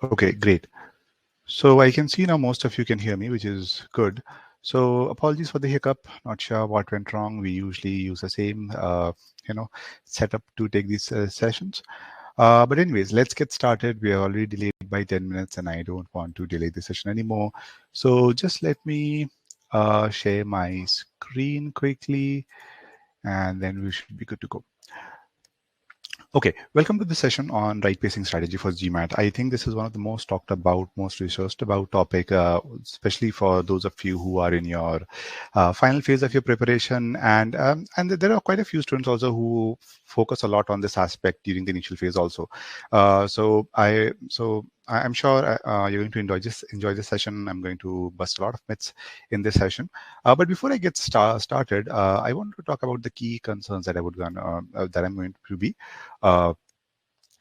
Okay, great. So I can see now most of you can hear me, which is good. So apologies for the hiccup. Not sure what went wrong. We usually use the same, you know, setup to take these sessions. But anyways, let's get started. We are already delayed by 10 minutes, and I don't want to delay the session anymore. So just let me share my screen quickly, and then we should be good to go. Okay, welcome to the session on right pacing strategy for GMAT. I think this is one of the most talked about, most researched about topic, especially for those of you who are in your final phase of your preparation. And there are quite a few students also who focus a lot on this aspect during the initial phase also. I'm sure you're going to enjoy this session. I'm going to bust a lot of myths in this session. But before I get started, I want to talk about the key concerns that that I'm going to be uh,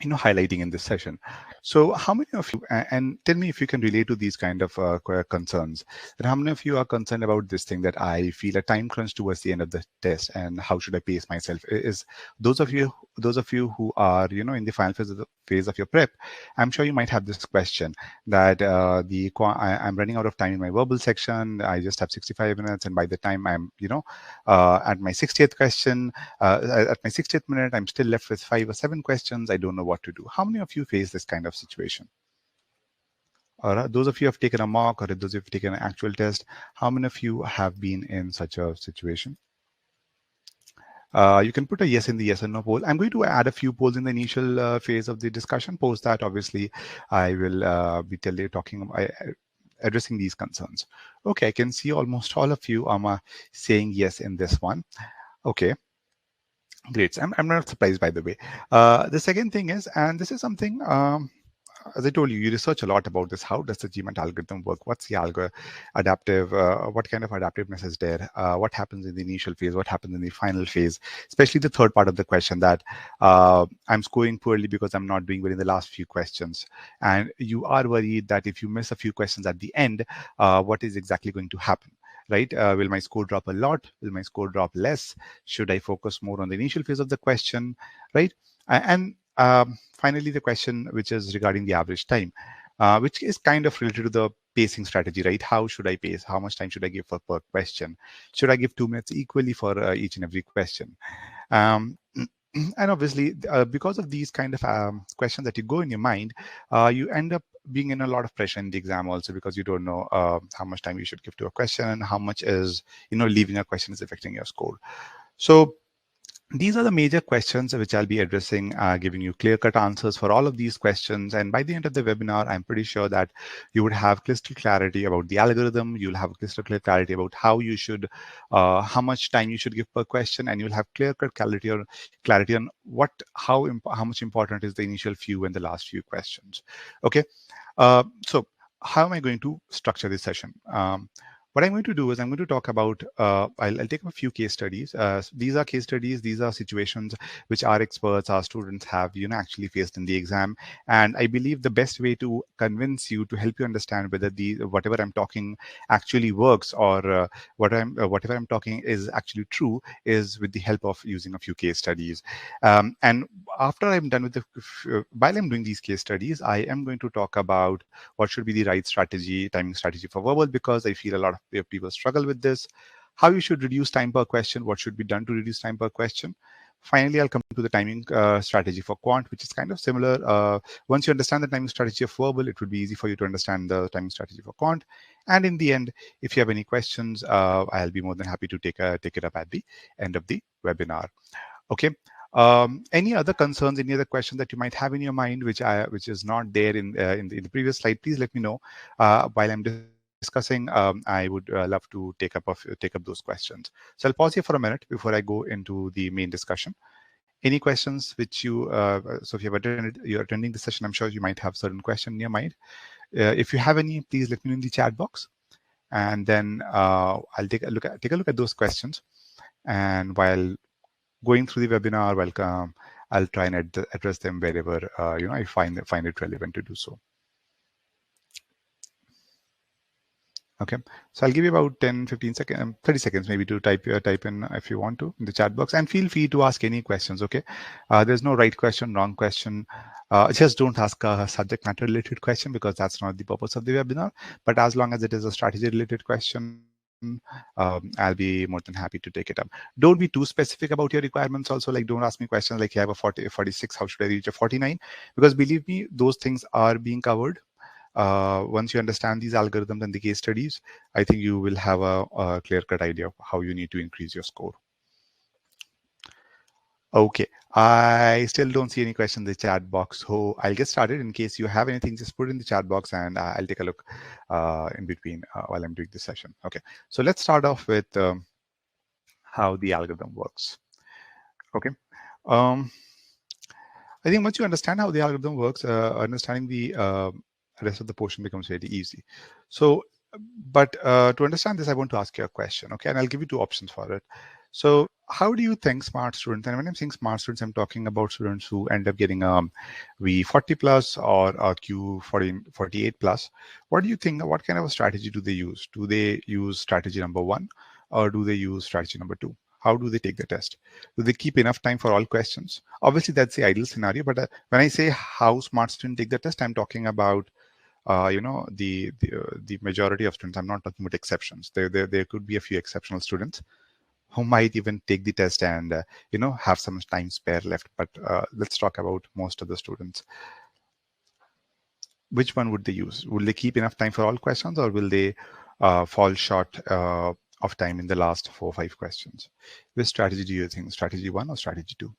highlighting in this session. So how many of you, and tell me if you can relate to these kind of concerns, that how many of you are concerned about this thing, that I feel a time crunch towards the end of the test and how should I pace myself? Is those of you who are in the final phase of your prep, I'm sure you might have this question that I'm running out of time in my verbal section. I just have 65 minutes, and by the time I'm at my 60th question, at my 60th minute, I'm still left with 5 or 7 questions. I don't know what to do. How many of you face this kind of situation? Or those of you who have taken a mock, or those of you who have taken an actual test, how many of you have been in such a situation? You can put a yes in the yes or no poll. I'm going to add a few polls in the initial phase of the discussion. Post that, obviously, I will be addressing these concerns. Okay, I can see almost all of you are saying yes in this one. Okay. Great. I'm not surprised, by the way. The second thing is, and this is something, as I told you, you research a lot about this. How does the GMAT algorithm work? What's the adaptive? What kind of adaptiveness is there? What happens in the initial phase? What happens in the final phase? Especially the third part of the question, that I'm scoring poorly because I'm not doing well in the last few questions. And you are worried that if you miss a few questions at the end, what is exactly going to happen? Right? Will my score drop a lot? Will my score drop less? Should I focus more on the initial phase of the question? Right? And finally, the question which is regarding the average time, which is kind of related to the pacing strategy, right? How should I pace? How much time should I give for per question? Should I give 2 minutes equally for each and every question? Um, and obviously, because of these kind of questions that you go in your mind, you end up being in a lot of pressure in the exam also, because you don't know how much time you should give to a question, and how much is leaving a question is affecting your score. So these are the major questions which I'll be addressing, giving you clear-cut answers for all of these questions. And by the end of the webinar, I'm pretty sure that you would have crystal clarity about the algorithm. You'll have crystal clear clarity about how you should, how much time you should give per question, and you'll have clear-cut clarity on how much important is the initial few and the last few questions. Okay, so how am I going to structure this session? What I'm going to do is I'm going to talk about, I'll take a few case studies. These are case studies. These are situations which our experts, our students have, actually faced in the exam. And I believe the best way to convince you, to help you understand whether whatever I'm talking actually works, or whatever I'm talking is actually true, is with the help of using a few case studies. And after I'm done with while I'm doing these case studies, I am going to talk about what should be the right timing strategy for verbal, because I feel a lot of people struggle with this. How you should reduce time per question, what should be done to reduce time per question. Finally, I'll come to the timing strategy for quant, which is kind of similar. Once you understand the timing strategy of verbal, it will be easy for you to understand the timing strategy for quant. And in the end, if you have any questions, I'll be more than happy to take it up at the end of the webinar. Okay. Any other concerns, any other questions that you might have in your mind, which is not there in the previous slide, please let me know. While I'm discussing, I would love to take up those questions. So I'll pause here for a minute before I go into the main discussion. Any questions which so if you're attending the session, I'm sure you might have certain questions in your mind. If you have any, please let me know in the chat box, and then I'll take a look at those questions. And while going through the webinar, welcome, I'll try and address them wherever I find it relevant to do so. Okay, so I'll give you about 10, 15 seconds, 30 seconds maybe to type in if you want to in the chat box, and feel free to ask any questions. Okay, there's no right question, wrong question. Just don't ask a subject matter related question because that's not the purpose of the webinar. But as long as it is a strategy related question, I'll be more than happy to take it up. Don't be too specific about your requirements. Also, like don't ask me questions like you have a 40, 46, how should I reach a 49? Because believe me, those things are being covered. Once you understand these algorithms and the case studies, I think you will have a clear-cut idea of how you need to increase your score. Okay, I still don't see any questions in the chat box, so I'll get started. In case you have anything, just put it in the chat box and I'll take a look in between while I'm doing this session. Okay, so let's start off with how the algorithm works. Okay. Um, I think once you understand how the algorithm works, understanding the rest of the portion becomes very easy. So, but to understand this, I want to ask you a question, okay? And I'll give you two options for it. So, how do you think smart students, and when I'm saying smart students, I'm talking about students who end up getting V40 plus or a Q40, 48 plus. What do you think, what kind of a strategy do they use? Do they use strategy number one or do they use strategy number two? How do they take the test? Do they keep enough time for all questions? Obviously, that's the ideal scenario. But when I say how smart students take the test, I'm talking about the majority of students. I'm not talking about exceptions. There could be a few exceptional students who might even take the test and have some time spare left. But let's talk about most of the students. Which one would they use? Will they keep enough time for all questions, or will they fall short of time in the last 4 or 5 questions? Which strategy do you think? Strategy one or strategy two?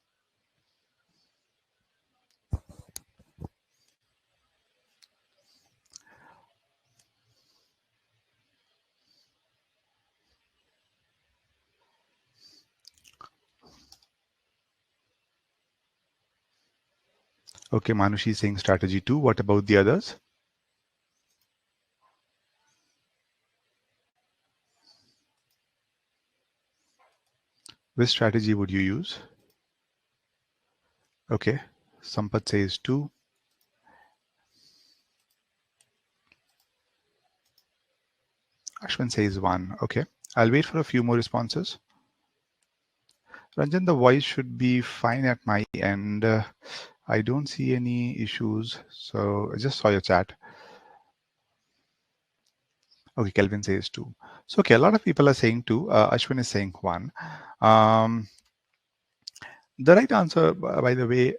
Okay, Manushi is saying strategy two. What about the others? Which strategy would you use? Okay, Sampath says two. Ashwin says one. Okay, I'll wait for a few more responses. Ranjan, the voice should be fine at my end. I don't see any issues. So I just saw your chat. Okay, Kelvin says two. So, okay, a lot of people are saying two. Ashwin is saying one. The right answer, by the way,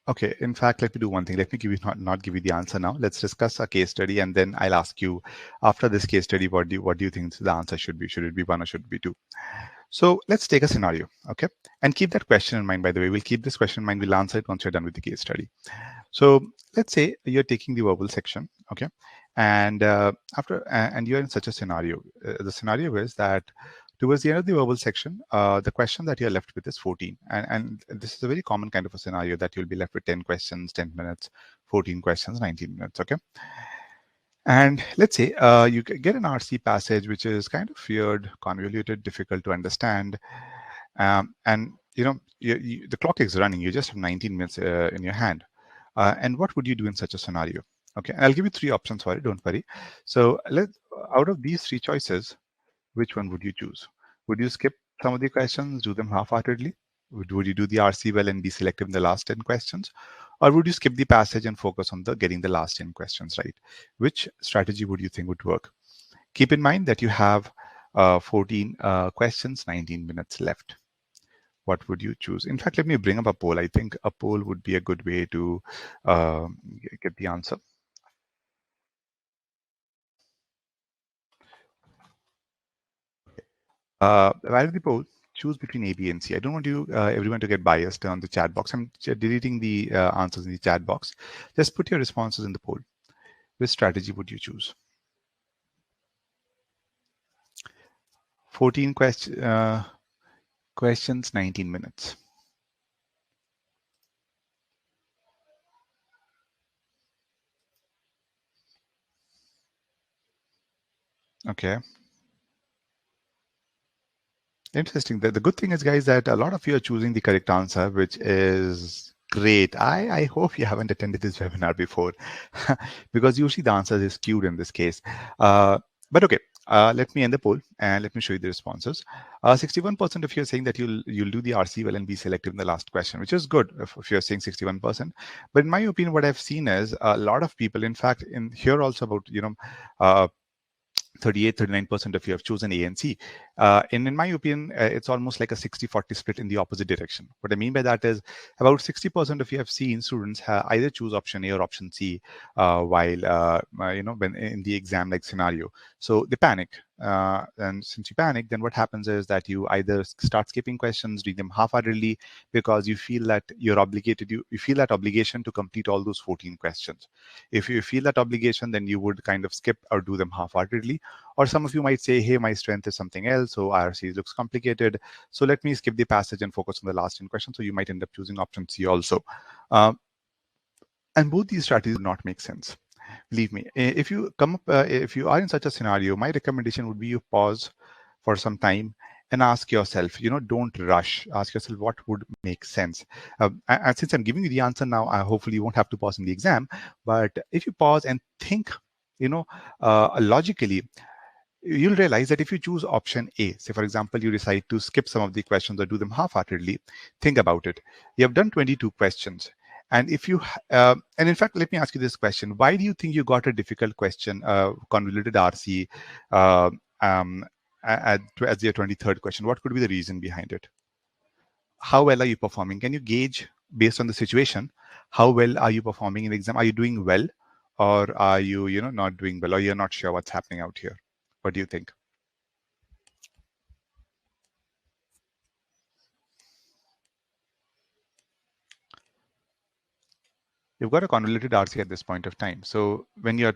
okay, in fact, let me do one thing. Let me give you not give you the answer now. Let's discuss a case study, and then I'll ask you after this case study, what do you think the answer should be? Should it be one or should it be two? So let's take a scenario, okay? And keep that question in mind, by the way. We'll keep this question in mind. We'll answer it once you're done with the case study. So let's say you're taking the verbal section, okay? And and you're in such a scenario. The scenario is that towards the end of the verbal section, the question that you're left with is 14. And this is a very common kind of a scenario that you'll be left with 10 questions, 10 minutes, 14 questions, 19 minutes, okay? And let's say you get an RC passage, which is kind of weird, convoluted, difficult to understand. And the clock is running. You just have 19 minutes in your hand. And what would you do in such a scenario? Okay, and I'll give you 3 options for it. Don't worry. So out of these 3 choices, which one would you choose? Would you skip some of the questions, do them half-heartedly? Would you do the RC well and be selective in the last 10 questions? Or would you skip the passage and focus on getting the last 10 questions right? Which strategy would you think would work? Keep in mind that you have 14 questions, 19 minutes left. What would you choose? In fact, let me bring up a poll. I think a poll would be a good way to get the answer. Where the poll? Choose between A, B, and C. I don't want you everyone to get biased on the chat box. I'm deleting the answers in the chat box. Just put your responses in the poll. Which strategy would you choose? 14 questions, 19 minutes. Okay. Interesting. The good thing is, guys, that a lot of you are choosing the correct answer, which is great. I hope you haven't attended this webinar before because usually the answer is skewed in this case. But okay, let me end the poll and let me show you the responses. 61% of you are saying that you'll do the RC well and be selective in the last question, which is good if you're saying 61%. But in my opinion, what I've seen is a lot of people, in fact, in here also about, 38-39% of you have chosen A and C. And in my opinion, it's almost like a 60-40 split in the opposite direction. What I mean by that is about 60% of you have seen students either choose option A or option C while, when in the exam like scenario. So they panic. And since you panic, then what happens is that you either start skipping questions, read them half-heartedly because you feel that you're obligated, you feel that obligation to complete all those 14 questions. If you feel that obligation, then you would kind of skip or do them half-heartedly. Or some of you might say, hey, my strength is something else, so IRC looks complicated, so let me skip the passage and focus on the last 10 questions. So you might end up choosing option C also. And both these strategies do not make sense. Believe me, if you come up, if you are in such a scenario, my recommendation would be you pause for some time and ask yourself, don't rush. Ask yourself what would make sense. And since I'm giving you the answer now, hopefully you won't have to pause in the exam. But if you pause and think, logically, you'll realize that if you choose option A, say for example, you decide to skip some of the questions or do them half-heartedly, think about it. You have done 22 questions. And if you, and in fact, let me ask you this question. Why do you think you got a difficult question, convoluted RC, as your 23rd question? What could be the reason behind it? How well are you performing? Can you gauge based on the situation, how well are you performing in the exam? Are you doing well, or are you, not doing well, or you're not sure what's happening out here? What do you think? You've got a convoluted RC at this point of time. So when you're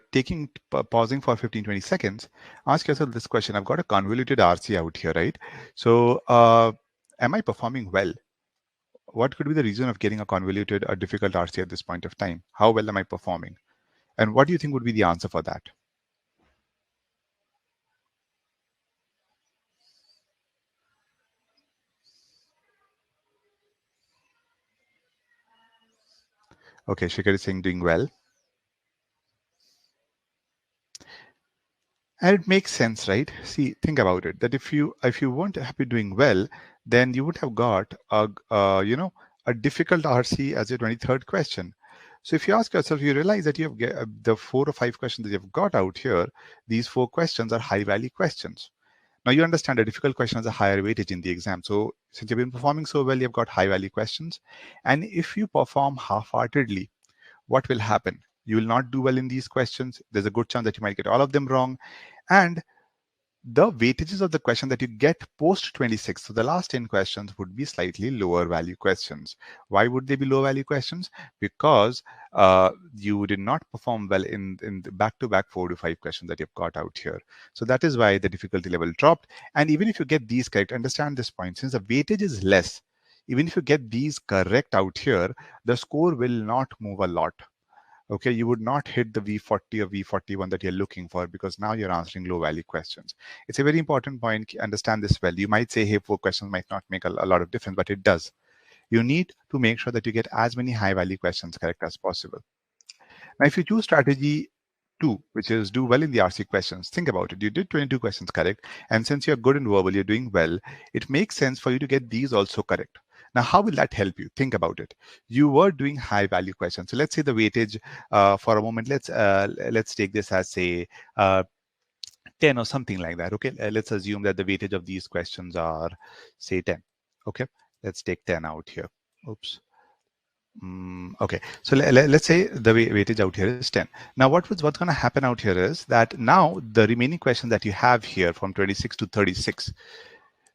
pausing for 15, 20 seconds, ask yourself this question. I've got a convoluted RC out here, right? So am I performing well? What could be the reason of getting a convoluted or difficult RC at this point of time? How well am I performing? And what do you think would be the answer for that? Okay, Shikhar is saying doing well. And it makes sense, right? See, think about it. That if you weren't happy doing well, then you would have got a difficult RC as your 23rd question. So if you ask yourself, you realize that you have the 4 or 5 questions that you've got out here. These 4 questions are high value questions. Now you understand a difficult question has a higher weightage in the exam. So since you've been performing so well, you've got high value questions. And if you perform half-heartedly, what will happen? You will not do well in these questions. There's a good chance that you might get all of them wrong. And the weightages of the question that you get post 26, so the last 10 questions would be slightly lower value questions. Why would they be low value questions? Because you did not perform well in the back-to-back 4 to 5 questions that you've got out here. So that is why the difficulty level dropped. And even if you get these correct, understand this point, since the weightage is less, even if you get these correct out here, the score will not move a lot. Okay, you would not hit the V40 or V41 that you're looking for because now you're answering low value questions. It's a very important point. Understand this well. You might say, hey, 4 questions might not make a lot of difference, but it does. You need to make sure that you get as many high value questions correct as possible. Now, if you choose strategy 2, which is do well in the RC questions, think about it. You did 22 questions correct. And since you're good in verbal, you're doing well, it makes sense for you to get these also correct. Now, how will that help you? Think about it. You were doing high value questions. So let's say the weightage for a moment, let's take this as say 10 or something like that. Okay, let's assume that the weightage of these questions are say 10. Okay, let's take 10 out here. Oops. Okay, so let's say the weightage out here is 10. Now, what's going to happen out here is that now the remaining questions that you have here from 26 to 36,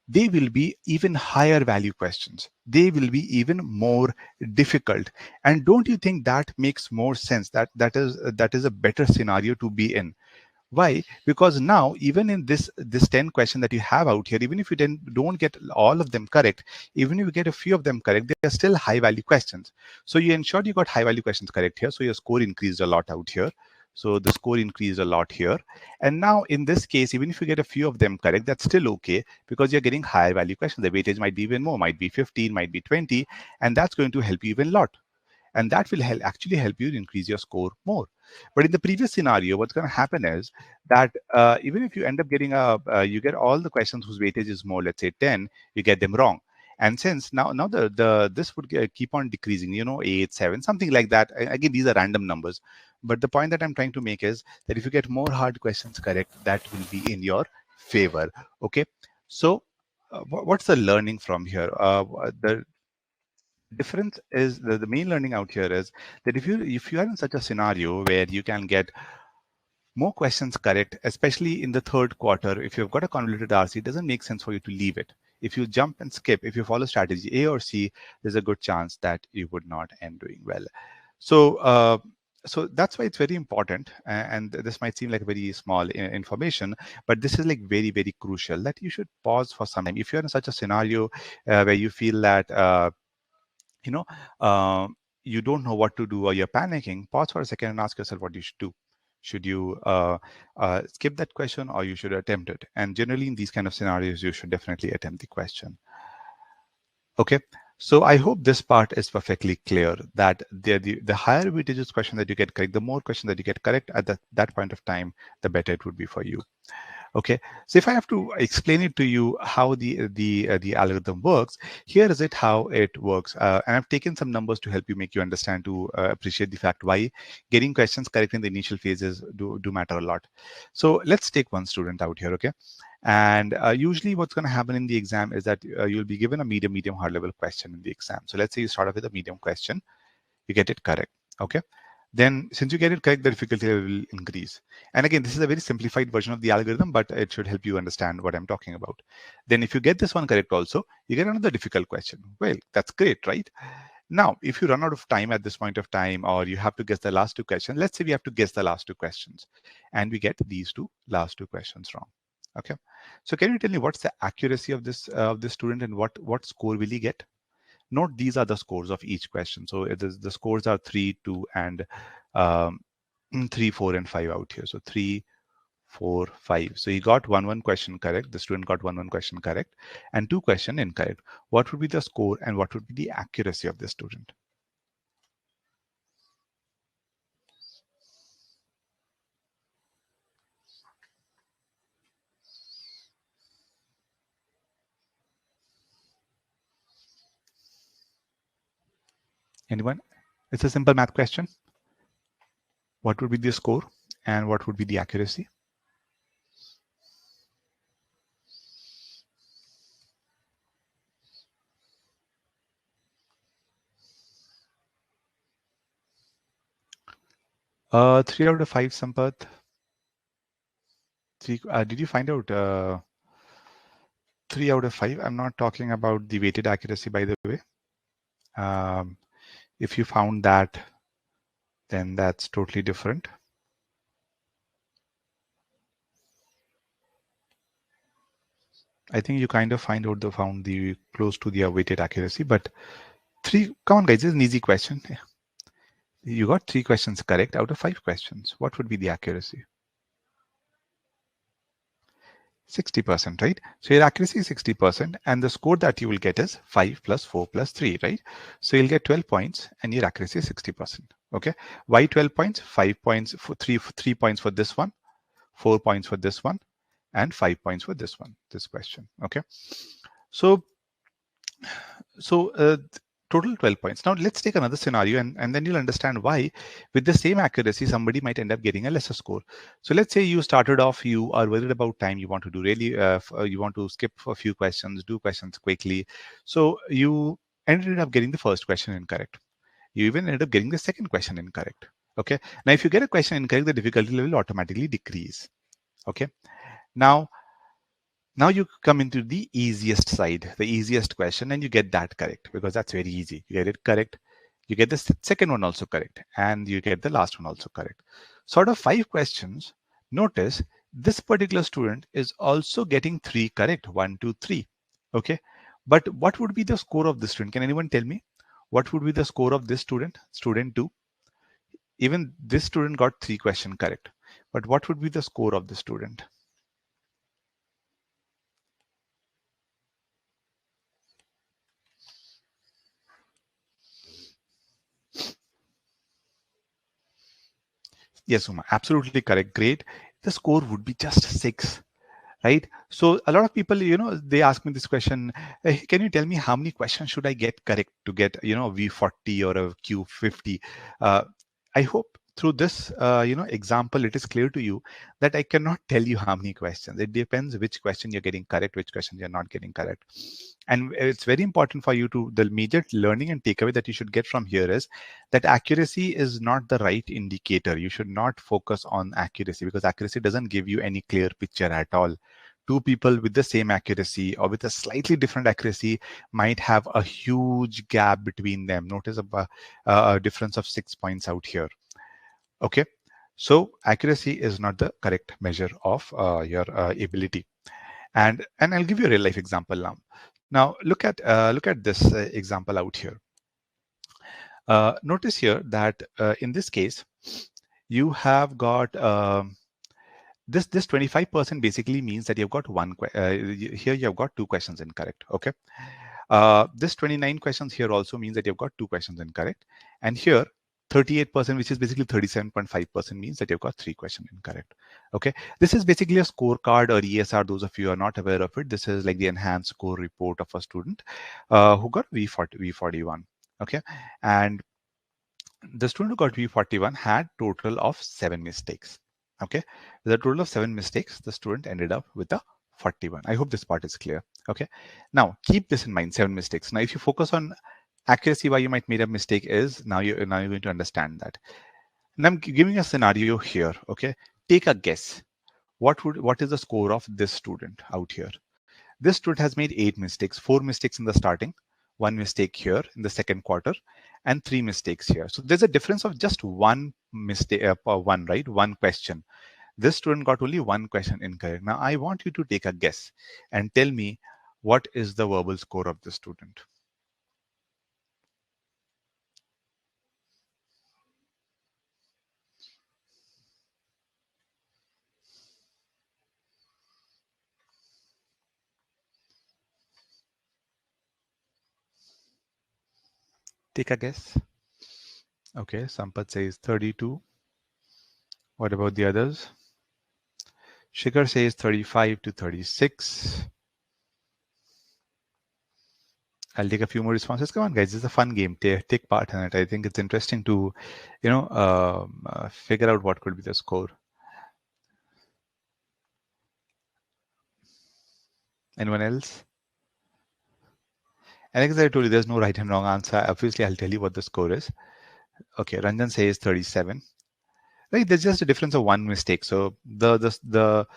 they will be even higher value questions. They will be even more difficult. And don't you think that makes more sense? That is a better scenario to be in. Why? Because now, even in this 10 question that you have out here, even if you don't get all of them correct, even if you get a few of them correct, they are still high value questions. So you ensured you got high value questions correct here. So your score increased a lot out here. So the score increased a lot here. And now in this case, even if you get a few of them correct, that's still okay because you're getting higher value questions. The weightage might be even more, might be 15, might be 20, and that's going to help you even a lot. and that will actually help you increase your score more. But in the previous scenario, what's going to happen is that even if you end up getting you get all the questions whose weightage is more, let's say 10, you get them wrong. And since now the this would keep on decreasing, 8, 7, something like that. Again, these are random numbers, but the point that I'm trying to make is that if you get more hard questions correct, that will be in your favor. Okay, so what's the learning from here? The difference is the main learning out here is that if you are in such a scenario where you can get more questions correct, especially in the third quarter, if you've got a convoluted RC, it doesn't make sense for you to leave it. If you jump and skip, if you follow strategy A or C, there's a good chance that you would not end doing well. So, so that's why it's very important. And this might seem like very small information, but this is like very, very crucial that you should pause for some time. If you're in such a scenario where you feel that, you know, uh, you don't know what to do or you're panicking, pause for a second and ask yourself what you should do. Should you skip that question or you should attempt it? And generally in these kind of scenarios, you should definitely attempt the question. Okay, so I hope this part is perfectly clear that the higher weightages question that you get correct, the more questions that you get correct at that point of time, the better it would be for you. Okay, so if I have to explain it to you how the algorithm works, here is it how it works, and I've taken some numbers to help you make you understand to appreciate the fact why getting questions correct in the initial phases do matter a lot. So let's take one student out here, okay? And usually what's going to happen in the exam is that you'll be given a medium hard level question in the exam. So let's say you start off with a medium question, you get it correct, okay? Then since you get it correct, the difficulty level will increase. And again, this is a very simplified version of the algorithm, but it should help you understand what I'm talking about. Then if you get this one correct also, you get another difficult question. Well, that's great, right? Now, if you run out of time at this point of time, or you have to guess the last two questions, let's say we have to guess the last two questions, and we get these last two questions wrong. Okay. So can you tell me what's the accuracy of this student and what score will he get? Note these are the scores of each question. So it is, the scores are 3, 2, and um, 3, 4, and 5 out here. So 3, 4, 5. So he got one question correct. The student got one question correct, and 2 question incorrect. What would be the score and what would be the accuracy of the student? Anyone? It's a simple math question. What would be the score and what would be the accuracy? Three out of five, Sampath. Did you find out 3 out of 5? I'm not talking about the weighted accuracy, by the way. If you found that, then that's totally different. I think you kind of found the close to the weighted accuracy, but 3, come on guys, this is an easy question. You got 3 questions correct out of 5 questions. What would be the accuracy? 60%, right? So your accuracy is 60%, and the score that you will get is 5 plus 4 plus 3, right? So you'll get 12 points, and your accuracy is 60%. Okay. Why 12 points? 5 points for 3 points for this one, 4 points for this one, and 5 points for this one, this question. Okay. So total 12 points. Now let's take another scenario, and then you'll understand why with the same accuracy somebody might end up getting a lesser score. So let's say you started off, you are worried about time, you want to do really you want to skip a few questions, do questions quickly, so you ended up getting the first question incorrect. You even ended up getting the second question incorrect. Okay, now if you get a question incorrect, the difficulty level will automatically decrease. Okay, now you come into the easiest side, the easiest question, and you get that correct because that's very easy. You get it correct. You get the second one also correct, and you get the last one also correct. So out of 5 questions, notice this particular student is also getting 3 correct, 1, 2, 3. Okay, but what would be the score of this student? Can anyone tell me? What would be the score of this student? Student 2. Even this student got 3 questions correct, but what would be the score of the student? Yes, Uma, absolutely correct. Great. The score would be just 6, right? So a lot of people, they ask me this question, "Hey, can you tell me how many questions should I get correct to get, a V40 or a Q50?" Uh, I hope through this, example, it is clear to you that I cannot tell you how many questions. It depends which question you're getting correct, which question you're not getting correct. And it's very important for you to, the major learning and takeaway that you should get from here is that accuracy is not the right indicator. You should not focus on accuracy because accuracy doesn't give you any clear picture at all. Two people with the same accuracy or with a slightly different accuracy might have a huge gap between them. Notice a difference of 6 points out here. Okay, so accuracy is not the correct measure of your ability. And I'll give you a real life example now. Now look at this example out here. Notice here that in this case, you have got this 25% basically means that you've got here you've got 2 questions incorrect. Okay, this 29 questions here also means that you've got 2 questions incorrect, and here 38%, which is basically 37.5%, means that you've got 3 questions incorrect. Okay, this is basically a scorecard or ESR. Those of you who are not aware of it, this is like the enhanced score report of a student who got V41. Okay, and the student who got V41 had total of 7 mistakes. Okay, with a total of 7 mistakes, the student ended up with a 41. I hope this part is clear. Okay, now keep this in mind, 7 mistakes. Now if you focus on accuracy, why you might make a mistake is now you're going to understand that. And I'm giving a scenario here. Okay, take a guess. What is the score of this student out here? This student has made 8 mistakes, 4 mistakes in the starting, 1 mistake here in the second quarter, and 3 mistakes here. So there's a difference of just 1 mistake, right? 1 question. This student got only 1 question incorrect. Now I want you to take a guess and tell me what is the verbal score of this student. Take a guess. Okay, Sampath says 32. What about the others? Shikhar says 35 to 36. I'll take a few more responses. Come on, guys. This is a fun game. Take part in it. I think it's interesting to, figure out what could be the score. Anyone else? And as I told you, there's no right and wrong answer. Obviously, I'll tell you what the score is. Okay, Ranjan says 37. Right, there's just a difference of 1 mistake. So the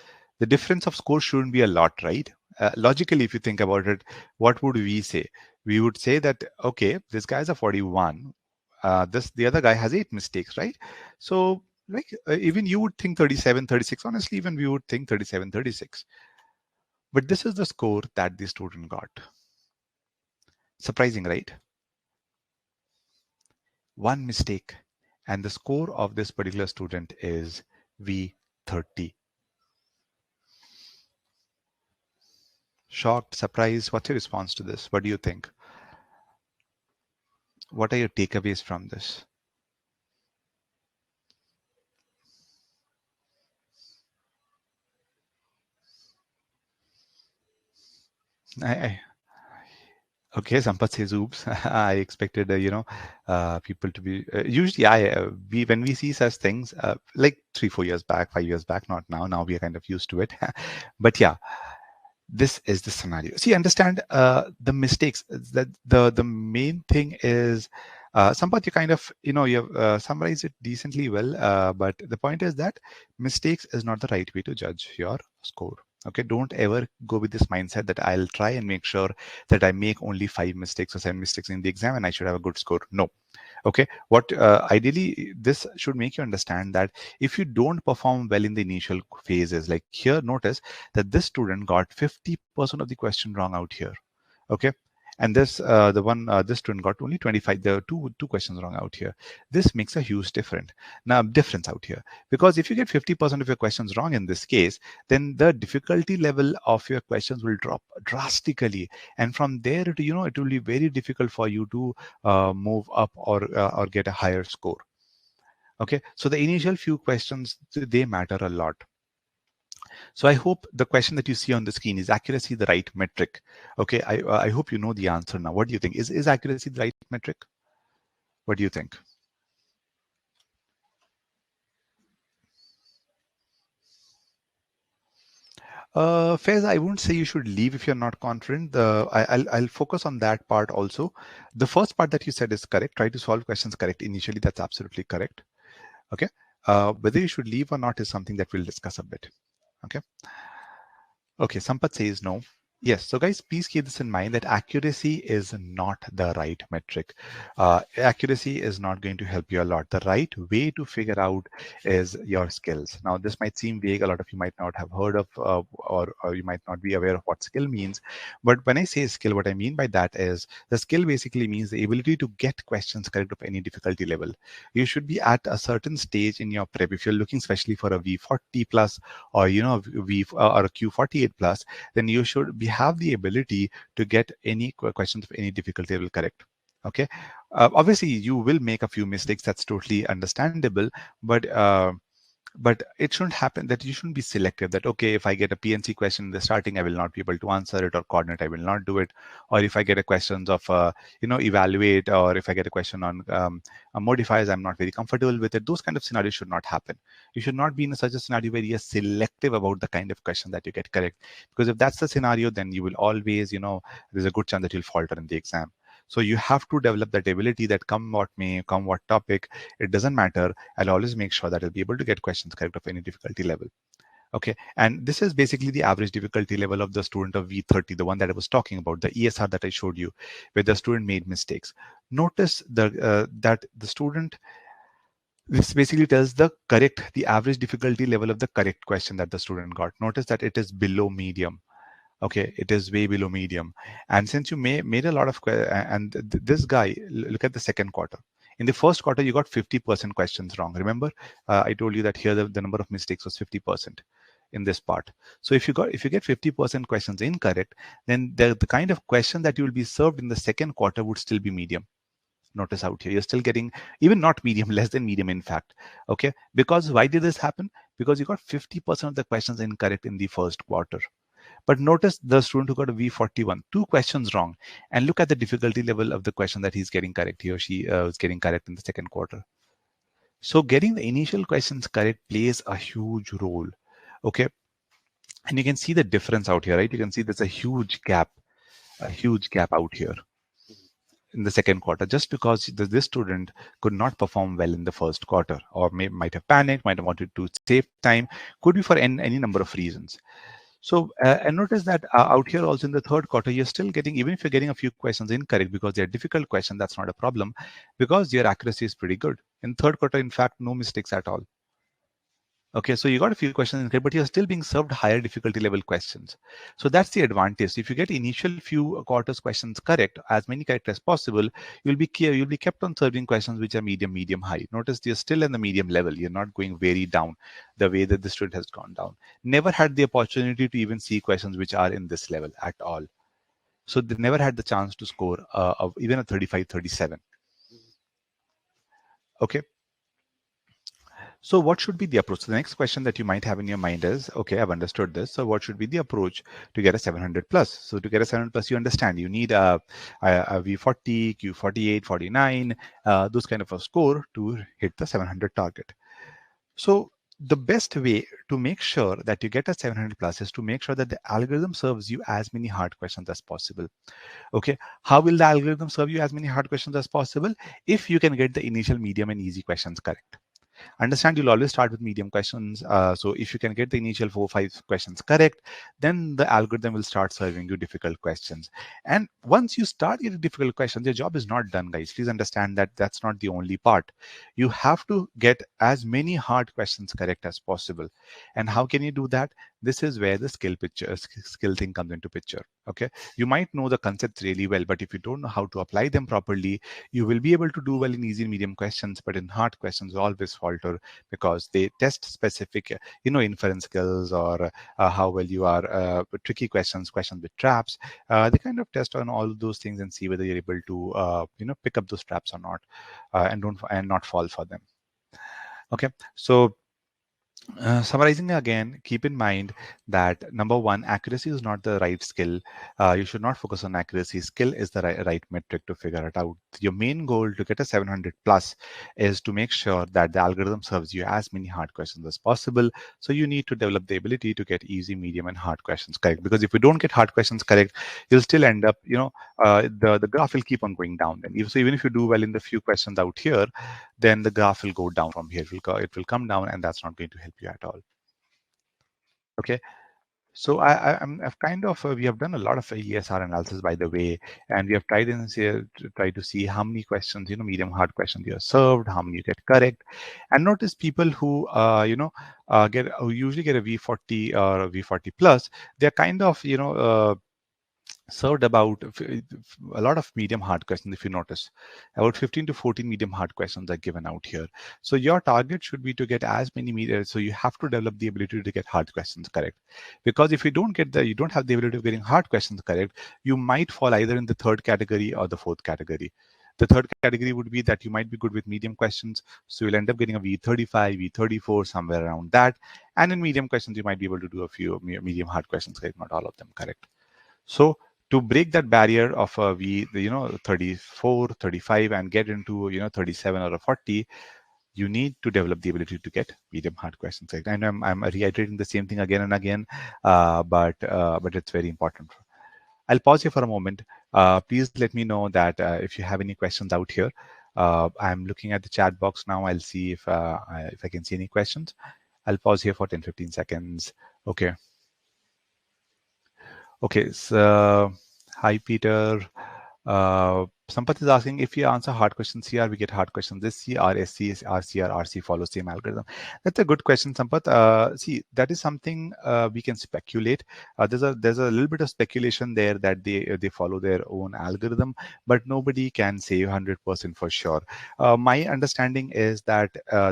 difference of score shouldn't be a lot, right? Logically, if you think about it, what would we say? We would say that, okay, this guy's a 41. The other guy has 8 mistakes, right? So like even you would think 37, 36. Honestly, even we would think 37, 36. But this is the score that the student got. Surprising, right? 1 mistake. And the score of this particular student is V30. Shocked, surprised? What's your response to this? What do you think? What are your takeaways from this? Okay, Sampath says, "Oops, I expected, people to be." Usually, when we see such things, like 3, 4 years back, 5 years back, not now. Now we are kind of used to it. But yeah, this is the scenario. See, understand the mistakes. That the main thing is, Sampath, you kind of, you summarized it decently well. But the point is that mistakes is not the right way to judge your score. Okay, don't ever go with this mindset that I'll try and make sure that I make only 5 mistakes or 7 mistakes in the exam and I should have a good score. No. Okay, what ideally this should make you understand that if you don't perform well in the initial phases, like here, notice that this student got 50% of the question wrong out here. Okay, and this student got only 25. There are two questions wrong out here. This makes a huge difference out here, because if you get 50% of your questions wrong in this case, then the difficulty level of your questions will drop drastically, and from there it will be very difficult for you to move up or get a higher score. Okay, so the initial few questions, they matter a lot. So I hope the question that you see on the screen, is accuracy the right metric? Okay, I hope you know the answer now. What do you think? Is accuracy the right metric? What do you think? Faiz, I won't say you should leave if you're not confident. I'll focus on that part also. The first part that you said is correct. Try to solve questions correct initially. That's absolutely correct. Okay. Whether you should leave or not is something that we'll discuss a bit. Okay. Okay. Sampath says no. Yes. So guys, please keep this in mind that accuracy is not the right metric. Accuracy is not going to help you a lot. The right way to figure out is your skills. Now, this might seem vague. A lot of you might not have heard of, or you might not be aware of what skill means. But when I say skill, what I mean by that is the skill basically means the ability to get questions correct of any difficulty level. You should be at a certain stage in your prep. If you're looking especially for a V40 plus, or or a Q48 plus, then you should have the ability to get any questions of any difficulty level correct. Okay, obviously you will make a few mistakes. That's totally understandable, but it shouldn't happen that you shouldn't be selective, that okay, if I get a PNC question in the starting, I will not be able to answer it, or coordinate, I will not do it. Or if I get a questions of evaluate, or if I get a question on modifiers, I'm not very comfortable with it. Those kind of scenarios should not happen. You should not be in such a scenario where you're selective about the kind of question that you get correct, because if that's the scenario, then you will always, there's a good chance that you'll falter in the exam. So you have to develop that ability that come what may, come what topic, it doesn't matter. I'll always make sure that I'll be able to get questions correct of any difficulty level. Okay, and this is basically the average difficulty level of the student of V30, the one that I was talking about, the ESR that I showed you, where the student made mistakes. Notice that the student, this basically tells the average difficulty level of the correct question that the student got. Notice that it is below medium. Okay, it is way below medium. And since you made a lot of this guy, look at the second quarter. In the first quarter, you got 50% questions wrong. Remember, I told you that here the number of mistakes was 50% in this part. So if you get 50% questions incorrect, then the kind of question that you will be served in the second quarter would still be medium. Notice out here, you're still getting even not medium, less than medium, in fact. Okay, because why did this happen? Because you got 50% of the questions incorrect in the first quarter. But notice the student who got a V41, 2 questions wrong, and look at the difficulty level of the question that he's getting correct. He or she is getting correct in the second quarter. So getting the initial questions correct plays a huge role. Okay, and you can see the difference out here, right? You can see there's a huge gap out here in the second quarter, just because this student could not perform well in the first quarter, or might have panicked, might have wanted to save time, could be for any number of reasons. So, and notice that out here also in the third quarter, you're still getting, even if you're getting a few questions incorrect because they're difficult questions, that's not a problem, because your accuracy is pretty good. In third quarter, in fact, no mistakes at all. Okay, so you got a few questions in here, but you're still being served higher difficulty level questions. So that's the advantage. If you get initial few quarters questions correct, as many correct as possible, you'll be kept on serving questions which are medium, high. Notice you're still in the medium level. You're not going very down the way that the student has gone down. Never had the opportunity to even see questions which are in this level at all. So they never had the chance to score of even a 35, 37. Okay. So what should be the approach? So the next question that you might have in your mind is, okay, I've understood this. So what should be the approach to get a 700 plus? So to get a 700 plus, you understand you need a V40, Q48, 49, those kind of a score to hit the 700 target. So the best way to make sure that you get a 700 plus is to make sure that the algorithm serves you as many hard questions as possible. Okay, how will the algorithm serve you as many hard questions as possible? If you can get the initial, medium, and easy questions correct. Understand, you'll always start with medium questions. So if you can get the initial 4 or 5 questions correct, then the algorithm will start serving you difficult questions. And once you start getting difficult questions, your job is not done, guys. Please understand that that's not the only part. You have to get as many hard questions correct as possible. And how can you do that? This is where the skill thing comes into picture. Okay, you might know the concepts really well, but if you don't know how to apply them properly, you will be able to do well in easy and medium questions, but in hard questions you always falter, because they test specific inference skills, or how well you are with tricky questions with traps. They kind of test on all those things and see whether you're able to pick up those traps or not, and not fall for them. Okay, so summarizing again, keep in mind that number one, accuracy is not the right skill. You should not focus on accuracy. Skill is the right metric to figure it out. Your main goal to get a 700 plus is to make sure that the algorithm serves you as many hard questions as possible. So you need to develop the ability to get easy, medium, and hard questions correct. Because if you don't get hard questions correct, you'll still end up, the graph will keep on going down. And so even if you do well in the few questions out here, then the graph will go down from here. It will come down, and that's not going to help you at all. Okay. So I've kind of we have done a lot of ESR analysis, by the way, and we have tried to try to see how many questions, medium hard questions you are served, how many you get correct, and notice people who get who usually get a V40 or a V40 plus, they're kind of served about a lot of medium hard questions. If you notice, about 15 to 14 medium hard questions are given out here. So your target should be to get as many medium. So you have to develop the ability to get hard questions correct, because if you don't have the ability of getting hard questions correct, you might fall either in the third category or the fourth category. The third category would be that you might be good with medium questions, so you'll end up getting a V35, V34, somewhere around that. And in medium questions, you might be able to do a few medium hard questions correct, not all of them correct. So to break that barrier of a 34, 35 and get into 37 or a 40, you need to develop the ability to get medium hard questions right. And I'm reiterating the same thing again and again, but it's very important. I'll pause here for a moment. Please let me know that if you have any questions out here. I'm looking at the chat box now. I'll see if I can see any questions. I'll pause here for 10-15 seconds. Okay. Okay, so hi Peter. Sampath is asking if you answer hard questions here, we get hard questions. This CR, SC, RCR, RC follows same algorithm. That's a good question, Sampath. See, that is something we can speculate. There's a little bit of speculation there that they follow their own algorithm, but nobody can say 100% for sure. My understanding is that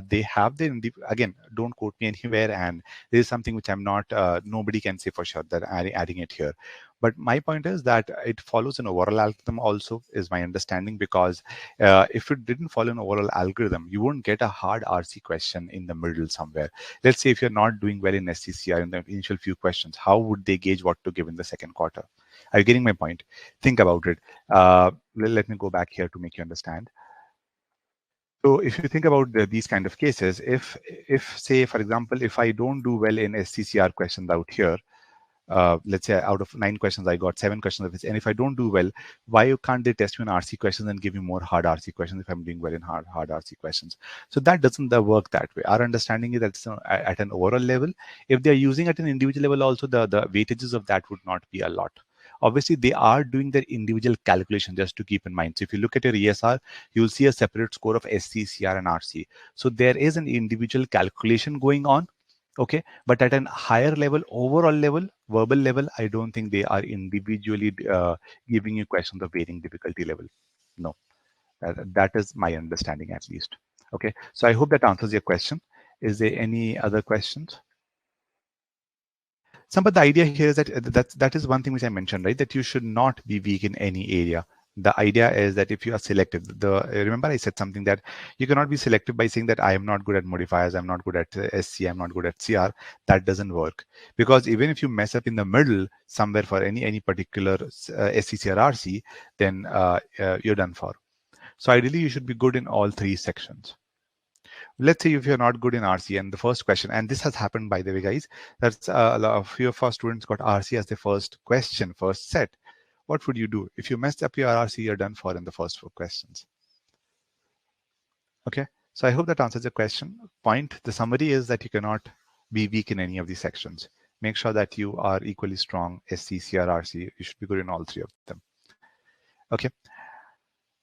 they have their again. Don't quote me anywhere, and this is something which I'm not. Nobody can say for sure that adding it here. But my point is that it follows an overall algorithm also, is my understanding, because if it didn't follow an overall algorithm, you won't get a hard RC question in the middle somewhere. Let's say if you're not doing well in SCCR in the initial few questions, how would they gauge what to give in the second quarter? Are you getting my point? Think about it. Let me go back here to make you understand. So if you think about these kind of cases, if say, for example, if I don't do well in SCCR questions out here, let's say out of 9 questions, I got 7 questions of it. And if I don't do well, why can't they test me on RC questions and give me more hard RC questions if I'm doing well in hard RC questions? So that doesn't work that way. Our understanding is that at an overall level, if they're using at an individual level also, the weightages of that would not be a lot. Obviously, they are doing their individual calculation, just to keep in mind. So if you look at your ESR, you'll see a separate score of SC, CR, and RC. So there is an individual calculation going on. Okay, but at an higher level, overall level, verbal level, I don't think they are individually giving you questions of varying difficulty level. No, that is my understanding at least. Okay, so I hope that answers your question. Is there any other questions? But the idea here is that is one thing which I mentioned, right? That you should not be weak in any area. The idea is that if you are selective, remember I said something that you cannot be selective by saying that I am not good at modifiers, I'm not good at SC, I'm not good at CR. That doesn't work, because even if you mess up in the middle somewhere for any particular SC, CR, RC, then you're done for. So ideally, you should be good in all 3 sections. Let's say if you're not good in RC, and the first question, and this has happened, by the way, guys, that's a few of our students got RC as the first question, first set. What would you do? If you messed up your RC, you're done for in the first 4 questions. Okay, so I hope that answers the question. The summary is that you cannot be weak in any of these sections. Make sure that you are equally strong, SC, CR, RC. You should be good in all 3 of them. Okay.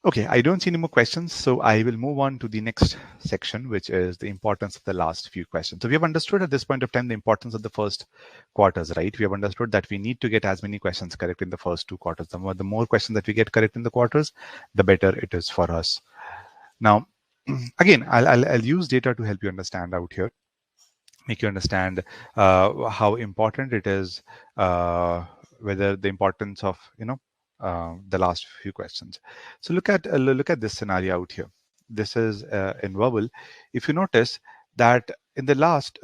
Okay, I don't see any more questions, so I will move on to the next section, which is the importance of the last few questions. So we have understood at this point of time the importance of the first quarters, right? We have understood that we need to get as many questions correct in the first 2 quarters. The more questions that we get correct in the quarters, the better it is for us. Now, again, I'll use data to help you understand out here, make you understand how important it is, whether the importance of the last few questions. So look at this scenario out here. This is in verbal. If you notice, that in the last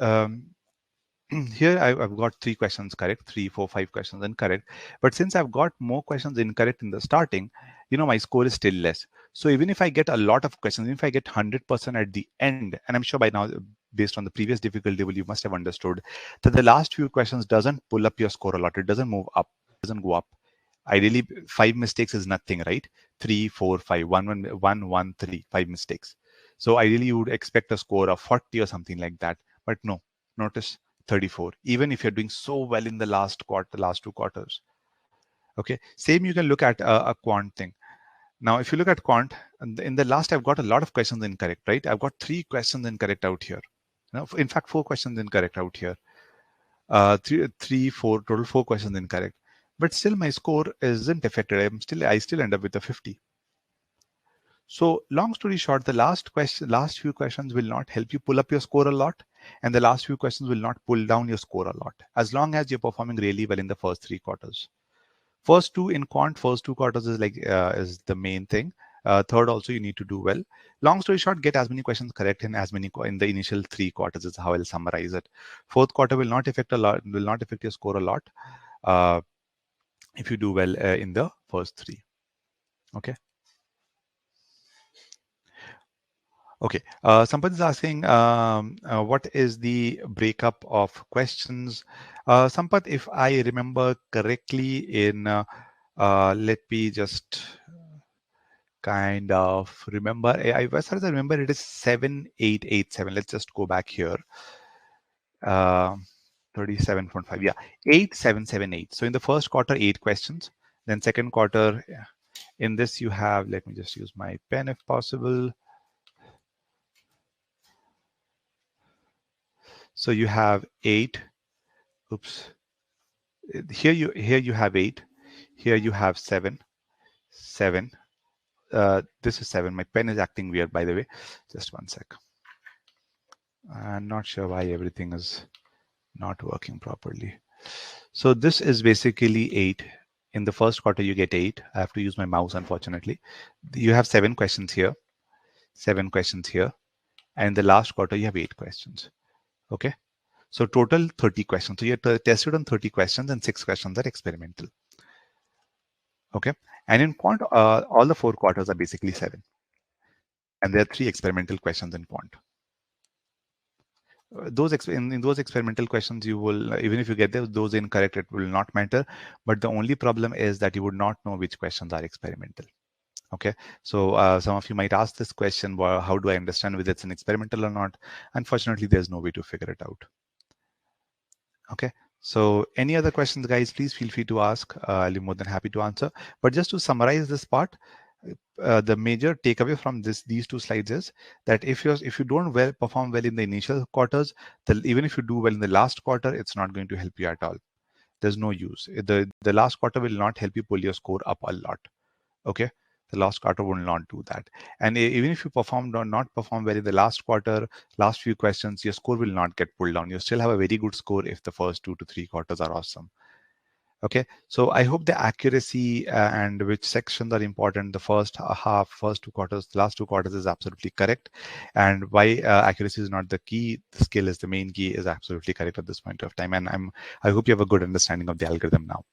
here I've got 3 questions correct, 3, 4, 5 questions incorrect. But since I've got more questions incorrect in the starting, my score is still less. So even if I get a lot of questions, if I get 100% at the end, and I'm sure by now, based on the previous difficulty level, you must have understood that the last few questions doesn't pull up your score a lot. It doesn't move up, doesn't go up. Ideally, 5 mistakes is nothing, right? 3, 4, 5, 1, 1, 1, 1, 3, 5 mistakes. So ideally, you would expect a score of 40 or something like that. But no, notice 34, even if you're doing so well in the last quarter, last 2 quarters. Okay, same you can look at a quant thing. Now, if you look at quant, in the last, I've got a lot of questions incorrect, right? I've got 3 questions incorrect out here. In fact, 4 questions incorrect out here. Three, 4, total 4 questions incorrect. But still, my score isn't affected. I still end up with a 50. So long story short, the last few questions will not help you pull up your score a lot, and the last few questions will not pull down your score a lot, as long as you're performing really well in the first 3 quarters. First 2 in quant, first 2 quarters is is the main thing. Third also you need to do well. Long story short, get as many questions correct in in the initial 3 quarters is how I'll summarize it. Fourth quarter will not affect your score a lot uh, if you do well in the first 3. Okay. Okay, Sampath is asking, what is the breakup of questions? Sampath, if I remember correctly, let me just kind of remember. As far as I remember, it is 7887. Let's just go back here. Uh, 37.5. Yeah, 8778. So in the first quarter, 8 questions. Then second quarter, in this you have. Let me just use my pen if possible. So you have 8. Oops. Here you have 8. Here you have 7. 7. This is 7. My pen is acting weird, by the way. Just one sec. I'm not sure why everything is not working properly. So this is basically 8. In the first quarter, you get 8. I have to use my mouse, unfortunately. You have 7 questions here, 7 questions here. And in the last quarter, you have 8 questions. Okay. So total 30 questions. So you're tested on 30 questions and 6 questions are experimental. Okay. And in quant, all the 4 quarters are basically 7. And there are 3 experimental questions in quant. In those experimental questions, you will, even if you get those incorrect, it will not matter. But the only problem is that you would not know which questions are experimental. Okay, so some of you might ask this question, well, how do I understand whether it's an experimental or not? Unfortunately, there's no way to figure it out. Okay, so any other questions, guys, please feel free to ask. I'll be more than happy to answer. But just to summarize this part, the major takeaway from these 2 slides is that if you don't perform well in the initial quarters, even if you do well in the last quarter, it's not going to help you at all. There's no use. The last quarter will not help you pull your score up a lot. Okay, the last quarter will not do that. And even if you not perform well in the last quarter, last few questions, your score will not get pulled down. You still have a very good score if the first 2 to 3 quarters are awesome. Okay, so I hope the accuracy and which sections are important, the first half, first 2 quarters, the last 2 quarters is absolutely correct. And why accuracy is not the key, the skill is the main key, is absolutely correct at this point of time. And I hope you have a good understanding of the algorithm now.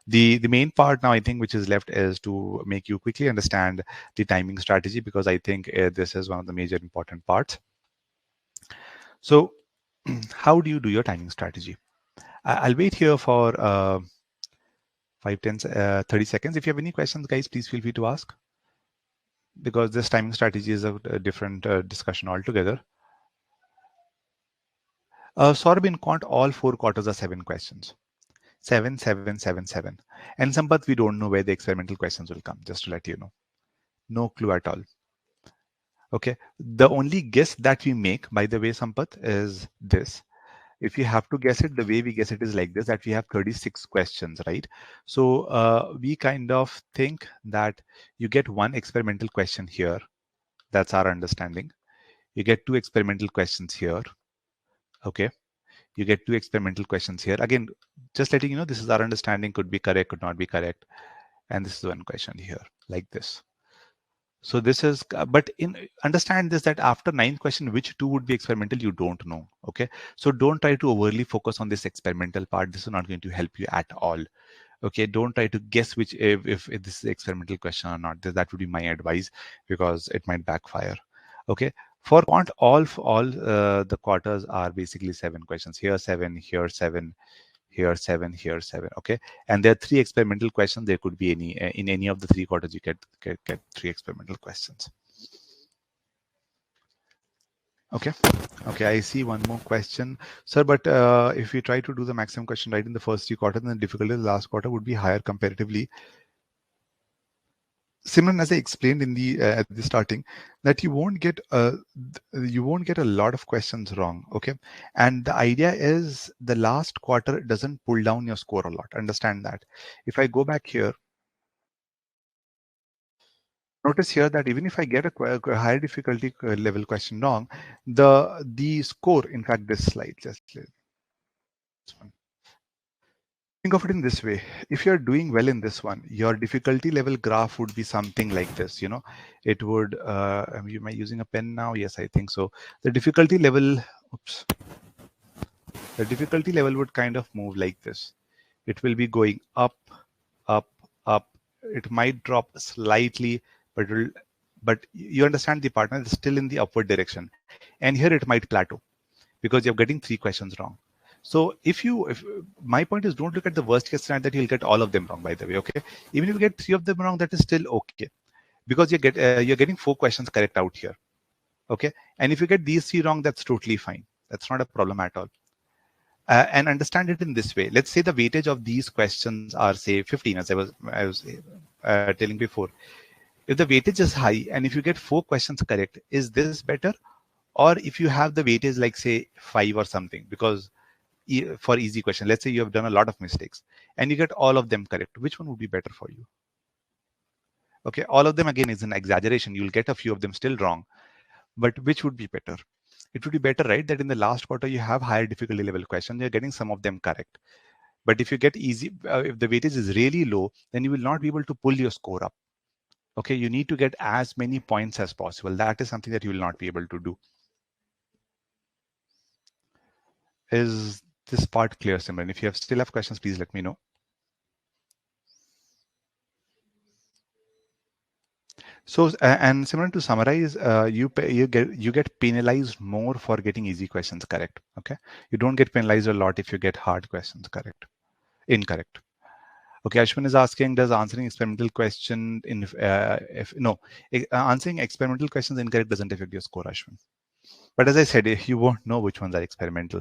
The main part now, I think, which is left is to make you quickly understand the timing strategy, because I think this is one of the major important parts. So how do you do your timing strategy? I'll wait here for 5, 10, 30 seconds. If you have any questions, guys, please feel free to ask, because this timing strategy is a different discussion altogether. Saurabh, in quant, all 4 quarters are 7 questions. 7, 7, 7, 7. And Sampath, we don't know where the experimental questions will come, just to let you know. No clue at all. Okay. The only guess that we make, by the way, Sampath, is this. If you have to guess it, the way we guess it is like this, that we have 36 questions, right? So we kind of think that you get 1 experimental question here. That's our understanding. You get 2 experimental questions here. Okay. You get 2 experimental questions here. Again, just letting you know, this is our understanding, could be correct, could not be correct. And this is 1 question here, like this. So this is, but in understand this that after ninth question, which two would be experimental, you don't know. Okay, so don't try to overly focus on this experimental part. This is not going to help you at all. Okay, don't try to guess which if this is experimental question or not. That would be my advice because it might backfire. Okay, for quant, all the quarters are basically 7 questions. Here 7, here 7, here 7, here 7. Okay, and there are 3 experimental questions. There could be any in any of the 3 quarters you get 3 experimental questions. Okay. Okay, I see one more question, sir. But if we try to do the maximum question right in the first 3 quarters, then the difficulty in the last quarter would be higher comparatively. Simran, as I explained in the at the starting, that you won't get a lot of questions wrong. Okay, and the idea is the last quarter doesn't pull down your score a lot. Understand that. If I go back here, notice here that even if I get a higher difficulty level question wrong, the score, in fact, this slide, just this one. Think of it in this way. If you're doing well in this one, your difficulty level graph would be something like this. You know, it would, am I using a pen now? Yes, I think so. The difficulty level, oops, the difficulty level would kind of move like this. It will be going up, up, up. It might drop slightly, but you understand the partner is still in the upward direction. And here it might plateau because you're getting 3 questions wrong. So if my point is, don't look at the worst case scenario that you'll get all of them wrong, by the way. Okay, even if you get 3 of them wrong, that is still okay because you're getting 4 questions correct out here. Okay, and if you get these 3 wrong, that's totally fine. That's not a problem at all. And understand it in this way. Let's say the weightage of these questions are say 15, as I was telling before. If the weightage is high and if you get 4 questions correct, is this better? Or if you have the weightage like say 5 or something, because for easy question, let's say you have done a lot of mistakes and you get all of them correct, which one would be better for you? Okay, all of them again is an exaggeration. You'll get a few of them still wrong, but which would be better? It would be better, right, that in the last quarter you have higher difficulty level questions, you're getting some of them correct. But if you get easy, if the weightage is really low, then you will not be able to pull your score up. Okay, you need to get as many points as possible. That is something that you will not be able to do. Is this part clear, Simran? If you still have questions, please let me know. So, and Simran, to summarize, you get penalized more for getting easy questions correct. Okay, you don't get penalized a lot if you get hard questions incorrect. Okay, Ashwin is asking, does answering experimental question in if no answering experimental questions incorrect doesn't affect your score, Ashwin. But as I said, you won't know which ones are experimental.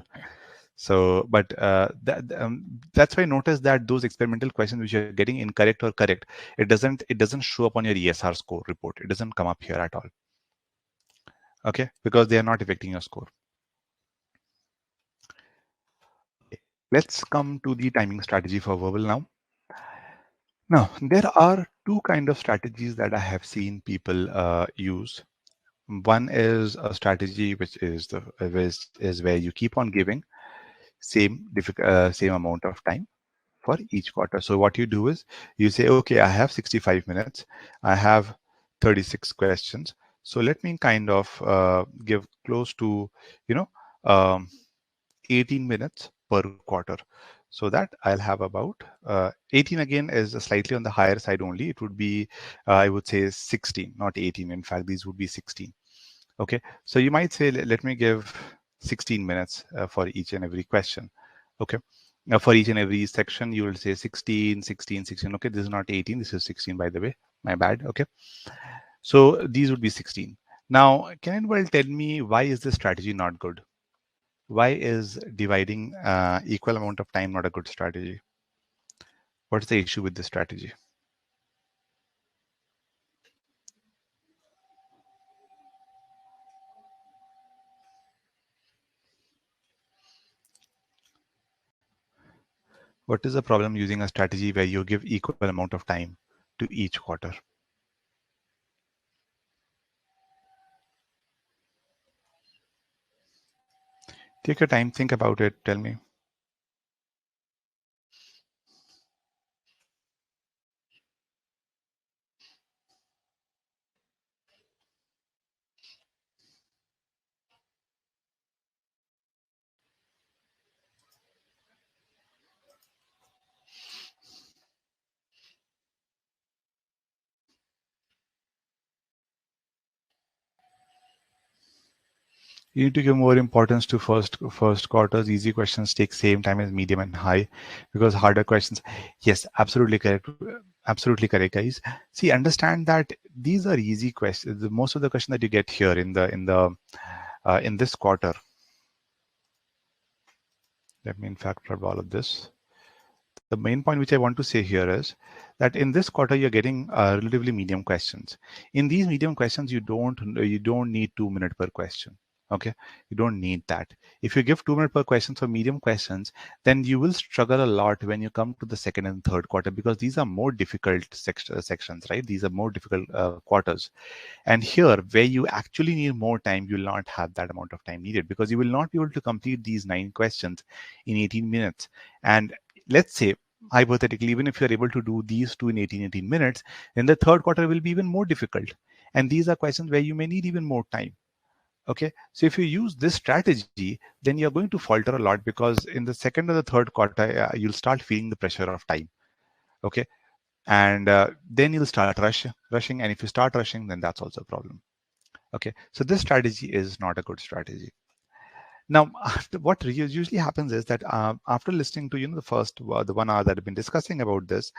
So, but that's why I notice that those experimental questions which you're getting incorrect or correct, it doesn't show up on your ESR score report. It doesn't come up here at all. Okay, because they are not affecting your score. Let's come to the timing strategy for verbal now. Now, there are 2 kind of strategies that I have seen people use. One is a strategy which is where you keep on giving same amount of time for each quarter. So what you do is you say, okay, I have 65 minutes. I have 36 questions. So let me kind of give close to, you know, um, 18 minutes per quarter. So that I'll have about 18 again is slightly on the higher side only. It would be, I would say 16, not 18. In fact, these would be 16. Okay, so you might say, let me give 16 minutes for each and every question. Okay, now for each and every section, you will say 16, 16, 16. Okay, this is not 18, this is 16, by the way. My bad. Okay, so these would be 16. Now, can anyone tell me why is this strategy not good? Why is dividing equal amount of time not a good strategy? What's the issue with this strategy? What is the problem using a strategy where you give equal amount of time to each quarter? Take your time, think about it, tell me. You need to give more importance to first quarters. Easy questions take same time as medium and high, because harder questions. Yes, absolutely correct. Absolutely correct, guys. See, understand that these are easy questions. Most of the questions that you get here in this quarter. Let me in fact plot all of this. The main point which I want to say here is that in this quarter you're getting relatively medium questions. In these medium questions, you don't need 2 minutes per question. Okay, you don't need that. If you give 2 minutes per question for medium questions, then you will struggle a lot when you come to the second and third quarter, because these are more difficult sections, right? These are more difficult quarters. And here, where you actually need more time, you will not have that amount of time needed, because you will not be able to complete these 9 questions in 18 minutes. And let's say, hypothetically, even if you're able to do these two in 18 minutes, then the third quarter will be even more difficult. And these are questions where you may need even more time. Okay, so if you use this strategy, then you're going to falter a lot, because in the second or the third quarter, you'll start feeling the pressure of time. Okay, and then you'll start rushing, and if you start rushing, then that's also a problem. Okay, so this strategy is not a good strategy. Now, after, what usually happens is that after listening to the first the 1 hour that I've been discussing about this,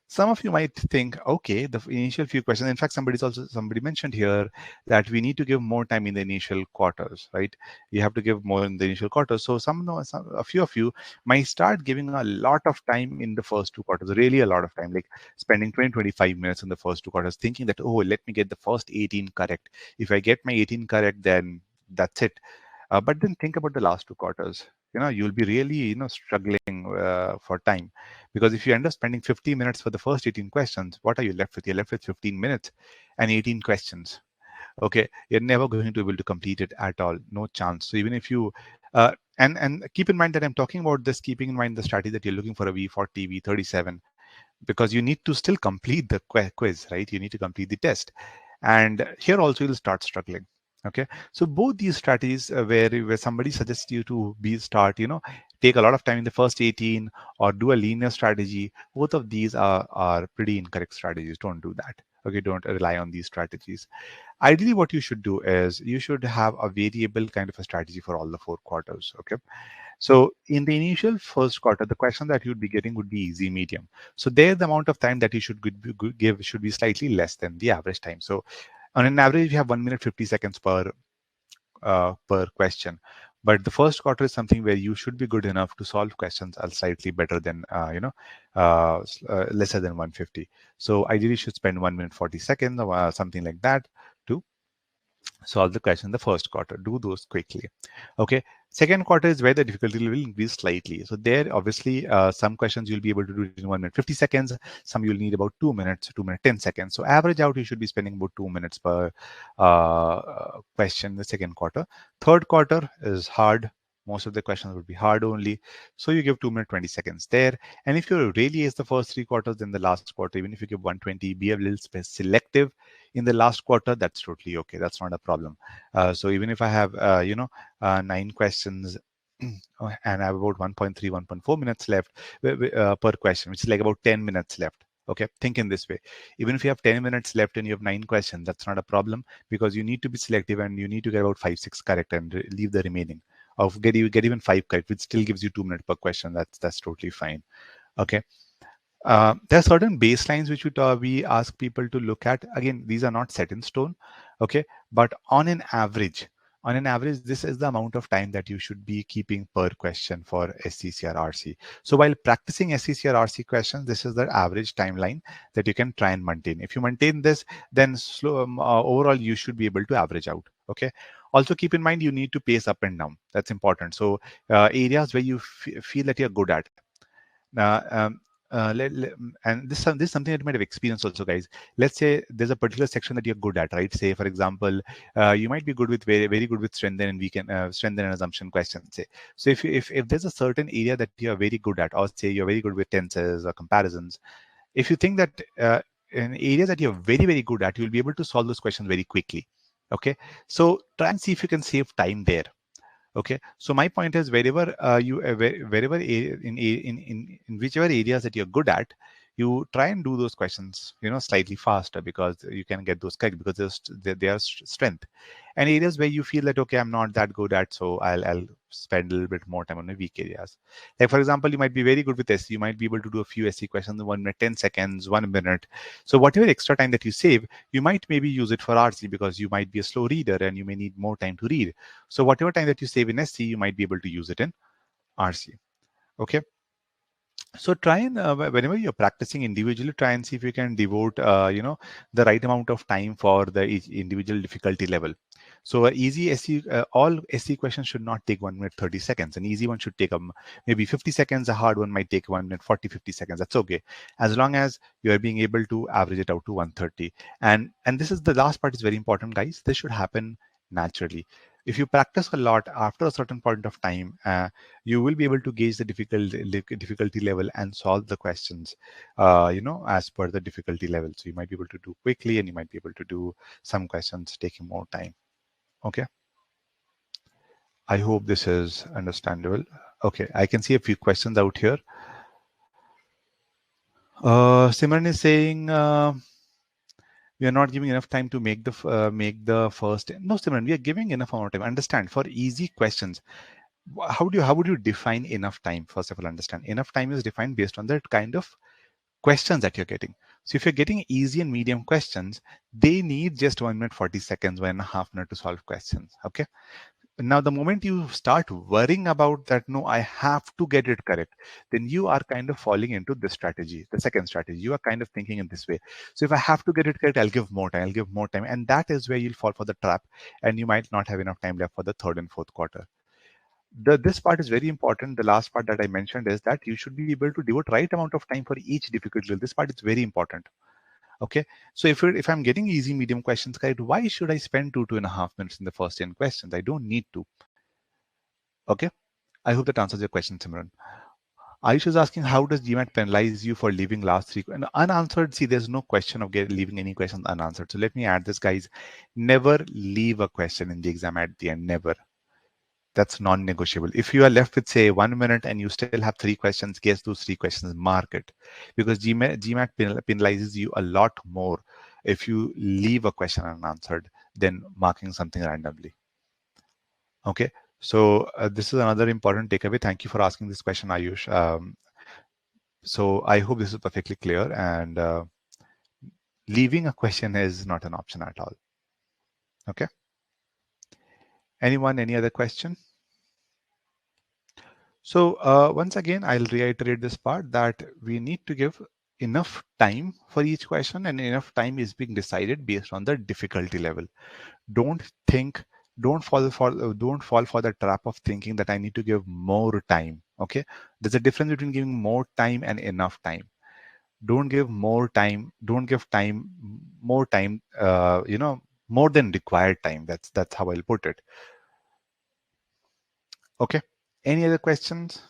some of you might think, okay, the initial few questions. In fact, somebody mentioned here that we need to give more time in the initial quarters, right? You have to give more in the initial quarters. So a few of you might start giving a lot of time in the first 2 quarters, really a lot of time, like spending 20-25 minutes in the first 2 quarters, thinking that, oh, let me get the first 18 correct. If I get my 18 correct, then that's it. But then think about the last 2 quarters. You'll be really, struggling for time, because if you end up spending 50 minutes for the first 18 questions, what are you left with? You're left with 15 minutes and 18 questions. Okay, you're never going to be able to complete it at all. No chance. So even if you and keep in mind that I'm talking about this, keeping in mind the strategy that you're looking for a V40, V37, because you need to still complete the quiz, right? You need to complete the test. And here also you'll start struggling. Okay, so both these strategies, where somebody suggests you to take a lot of time in the first 18, or do a linear strategy, both of these are pretty incorrect strategies. Don't do that. Okay, don't rely on these strategies. Ideally, what you should do is you should have a variable kind of a strategy for all the 4 quarters. Okay, so in the initial first quarter, the question that you'd be getting would be easy, medium. So there, the amount of time that you should give should be slightly less than the average time. So on an average, you have 1 minute 50 seconds per question. But the first quarter is something where you should be good enough to solve questions slightly better than lesser than 150. So ideally, you should spend 1 minute 40 seconds or something like that to solve the question in the first quarter. Do those quickly. Okay. Second quarter is where the difficulty will increase slightly. So there, obviously, some questions you'll be able to do in 1 minute 50 seconds. Some you'll need about 2 minutes, 2 minute 10 seconds. So average out, you should be spending about 2 minutes per question in the second quarter. Third quarter is hard. Most of the questions would be hard only. So you give 2 minute 20 seconds there. And if you really ace the first 3 quarters, then the last quarter, even if you give 120, be a little selective in the last quarter. That's totally okay. That's not a problem. So even if I have 9 questions and I have about 1.3 1.4 minutes left per question, which is like about 10 minutes left. Okay, think in this way. Even if you have 10 minutes left and you have 9 questions, that's not a problem, because you need to be selective and you need to get about 5 6 correct and leave the remaining, or get even 5 correct, which still gives you 2 minutes per question. That's totally fine. Okay. There are certain baselines which we ask people to look at. Again, these are not set in stone. Okay, but on an average, this is the amount of time that you should be keeping per question for SCCR-RC. So while practicing SCCR-RC questions, this is the average timeline that you can try and maintain. If you maintain this, then overall you should be able to average out. Okay. Also keep in mind, you need to pace up and down. That's important. So areas where you feel that you're good at. Uh, um, and this is something that you might have experienced also, guys. Let's say there's a particular section that you're good at, right? Say, for example, you might be good with very good with strength and weekend strength and assumption questions. Say, so if there's a certain area that you're very good at, or say you're very good with tenses or comparisons, if you think that in areas that you're very good at, you'll be able to solve those questions very quickly. Okay, so try and see if you can save time there. Okay, so my point is, wherever in whichever areas that you're good at, you try and do those questions, slightly faster, because you can get those correct, because they are strength. And areas where you feel that, okay, I'm not that good at, so I'll spend a little bit more time on the weak areas. Like, for example, you might be very good with SE. You might be able to do a few SE questions in 1 minute, 10 seconds, 1 minute. So whatever extra time that you save, you might maybe use it for RC, because you might be a slow reader and you may need more time to read. So whatever time that you save in SC, you might be able to use it in RC. Okay. So try and whenever you're practicing individually, try and see if you can devote the right amount of time for the each individual difficulty level. So easy SE, all SE questions should not take 1 minute 30 seconds. An easy one should take maybe 50 seconds. A hard one might take 1 minute 40 50 seconds. That's okay, as long as you are being able to average it out to 130. And this is the last part, is very important, guys. This should happen naturally. If you practice a lot, after a certain point of time, you will be able to gauge the difficulty level and solve the questions, as per the difficulty level. So you might be able to do quickly, and you might be able to do some questions taking more time. Okay. I hope this is understandable. Okay, I can see a few questions out here. Simran is saying we are not giving enough time to make the first. No, Simran, we are giving enough amount of time. Understand, for easy questions, how would you define enough time? First of all, understand, enough time is defined based on the kind of questions that you're getting. So if you're getting easy and medium questions, they need just 1 minute 40 seconds, 1.5 minutes to solve questions. Okay. Now, the moment you start worrying about that, no, I have to get it correct, then you are kind of falling into this strategy, the second strategy. You are kind of thinking in this way. So if I have to get it correct, I'll give more time, I'll give more time. And that is where you'll fall for the trap, and you might not have enough time left for the third and fourth quarter. This part is very important. The last part that I mentioned is that you should be able to devote right amount of time for each difficult level. This part is very important. Okay, so if I'm getting easy medium questions correct, why should I spend 2.5 minutes in the first 10 questions? I don't need to. Okay, I hope that answers your question, Simran. Ayush is asking, how does GMAT penalize you for leaving last three unanswered? See, there's no question of leaving any questions unanswered. So let me add this, guys. Never leave a question in the exam at the end. Never. That's non-negotiable. If you are left with, say, 1 minute and you still have three questions, guess those three questions, mark it, because GMAT penalizes you a lot more if you leave a question unanswered than marking something randomly. Okay, so this is another important takeaway. Thank you for asking this question, Ayush. So I hope this is perfectly clear, and leaving a question is not an option at all. Okay. Anyone, any other question? So once again, I'll reiterate this part, that we need to give enough time for each question, and enough time is being decided based on the difficulty level. Don't think, don't fall for the trap of thinking that I need to give more time. Okay, there's a difference between giving more time and enough time. Don't give more time. Don't give time more time. More than required time. That's how I'll put it. Okay. Any other questions?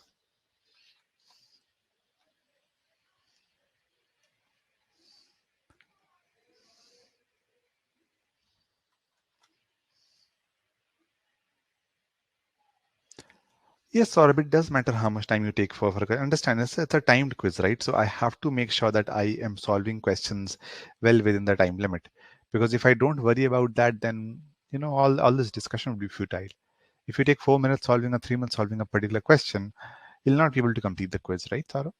Yes, Saurabh, it does matter how much time you take for understand, it's a timed quiz, right? So I have to make sure that I am solving questions well within the time limit. Because if I don't worry about that, then all this discussion would be futile. If you take 4 minutes solving 3 minutes solving a particular question, you'll not be able to complete the quiz, right, Saurabh?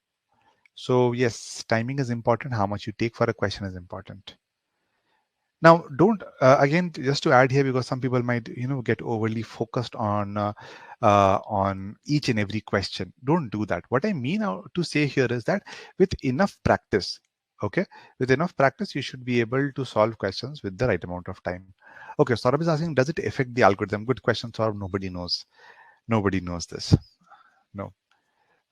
So yes, timing is important. How much you take for a question is important. Now, don't again, just to add here, because some people might get overly focused on each and every question. Don't do that. What I mean to say here is that with enough practice, okay, with enough practice, you should be able to solve questions with the right amount of time. Okay, Saurabh is asking, does it affect the algorithm? Good question, Saurabh. Nobody knows. Nobody knows this. No.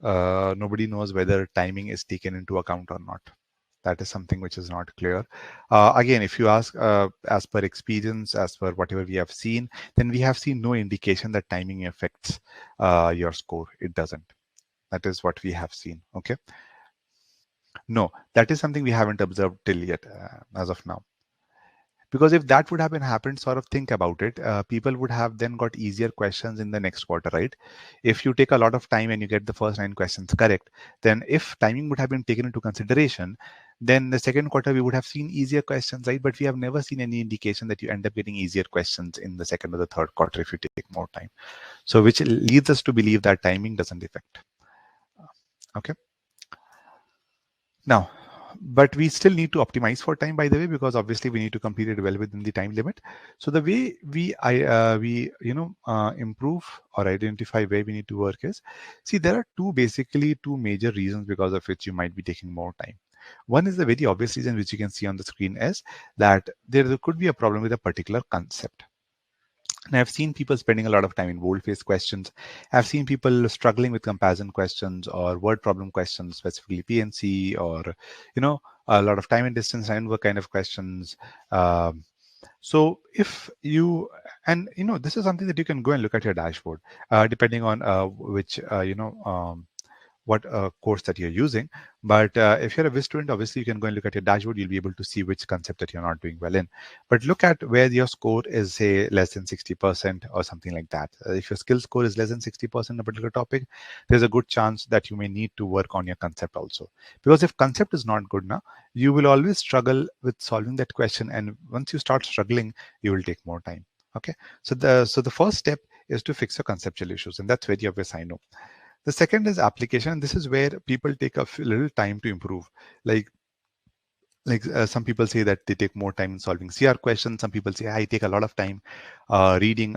Nobody knows whether timing is taken into account or not. That is something which is not clear. Again, if you ask as per experience, as per whatever we have seen, then we have seen no indication that timing affects your score. It doesn't. That is what we have seen. Okay. No, that is something we haven't observed till yet, as of now. Because if that would have been happened, sort of think about it, people would have then got easier questions in the next quarter, right? If you take a lot of time and you get the first 9 questions correct, then if timing would have been taken into consideration, then the second quarter we would have seen easier questions, right? But we have never seen any indication that you end up getting easier questions in the second or the third quarter if you take more time. So which leads us to believe that timing doesn't affect. Okay. Now, but we still need to optimize for time, by the way, because obviously we need to complete it well within the time limit. So the way we improve or identify where we need to work is, see, there are basically two major reasons because of which you might be taking more time. One is the very obvious reason which you can see on the screen is that there could be a problem with a particular concept. And I've seen people spending a lot of time in bold-faced questions. I've seen people struggling with comparison questions or word problem questions, specifically PNC, or a lot of time and distance and work kind of questions. So if you, and this is something that you can go and look at your dashboard, depending on which what course that you're using. But if you're a Viz student, obviously you can go and look at your dashboard. You'll be able to see which concept that you're not doing well in. But look at where your score is, say, less than 60% or something like that. If your skill score is less than 60% in a particular topic, there's a good chance that you may need to work on your concept also. Because if concept is not good now, you will always struggle with solving that question. And once you start struggling, you will take more time. Okay. So the first step is to fix your conceptual issues. And that's very obvious, I know. The second is application. And this is where people take a little time to improve. Like some people say that they take more time in solving CR questions. Some people say I take a lot of time doing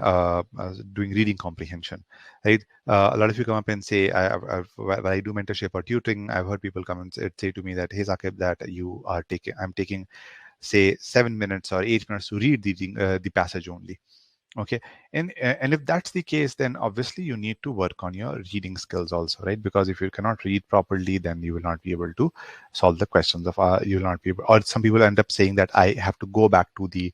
reading comprehension. Right? A lot of you come up and say, when I do mentorship or tutoring, I've heard people come and say to me that, hey Zakib, that I'm taking say 7 minutes or 8 minutes to read the passage only. Okay, and if that's the case, then obviously you need to work on your reading skills also, right? Because if you cannot read properly, then you will not be able to solve the questions of you will not be able, or some people end up saying that I have to go back to the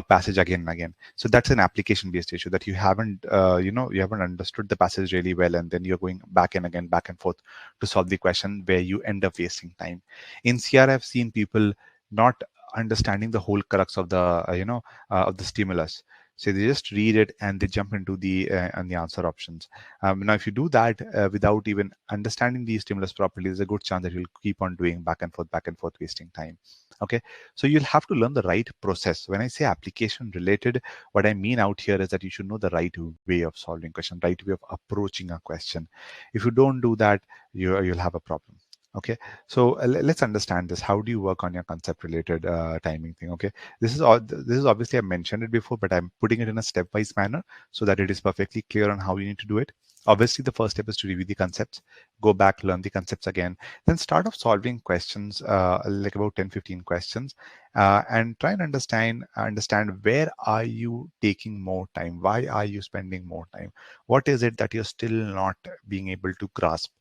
passage again and again. So that's an application based issue, that you haven't you haven't understood the passage really well, and then you're going back and again, back and forth to solve the question, where you end up wasting time. In CR, I've seen people not understanding the whole crux of the of the stimulus. So they just read it and they jump into the answer options. Now, if you do that without even understanding the stimulus properly, there's a good chance that you'll keep on doing back and forth, wasting time. Okay, so you'll have to learn the right process. When I say application related, what I mean out here is that you should know the right way of solving question, right way of approaching a question. If you don't do that, you'll have a problem. Okay, so let's understand this. How do you work on your concept related timing thing? Okay, this is obviously, I mentioned it before, but I'm putting it in a stepwise manner so that it is perfectly clear on how you need to do it. Obviously, the first step is to review the concepts, go back, learn the concepts again, then start off solving questions, like about 10-15 questions, and try and understand where are you taking more time, why are you spending more time, what is it that you're still not being able to grasp.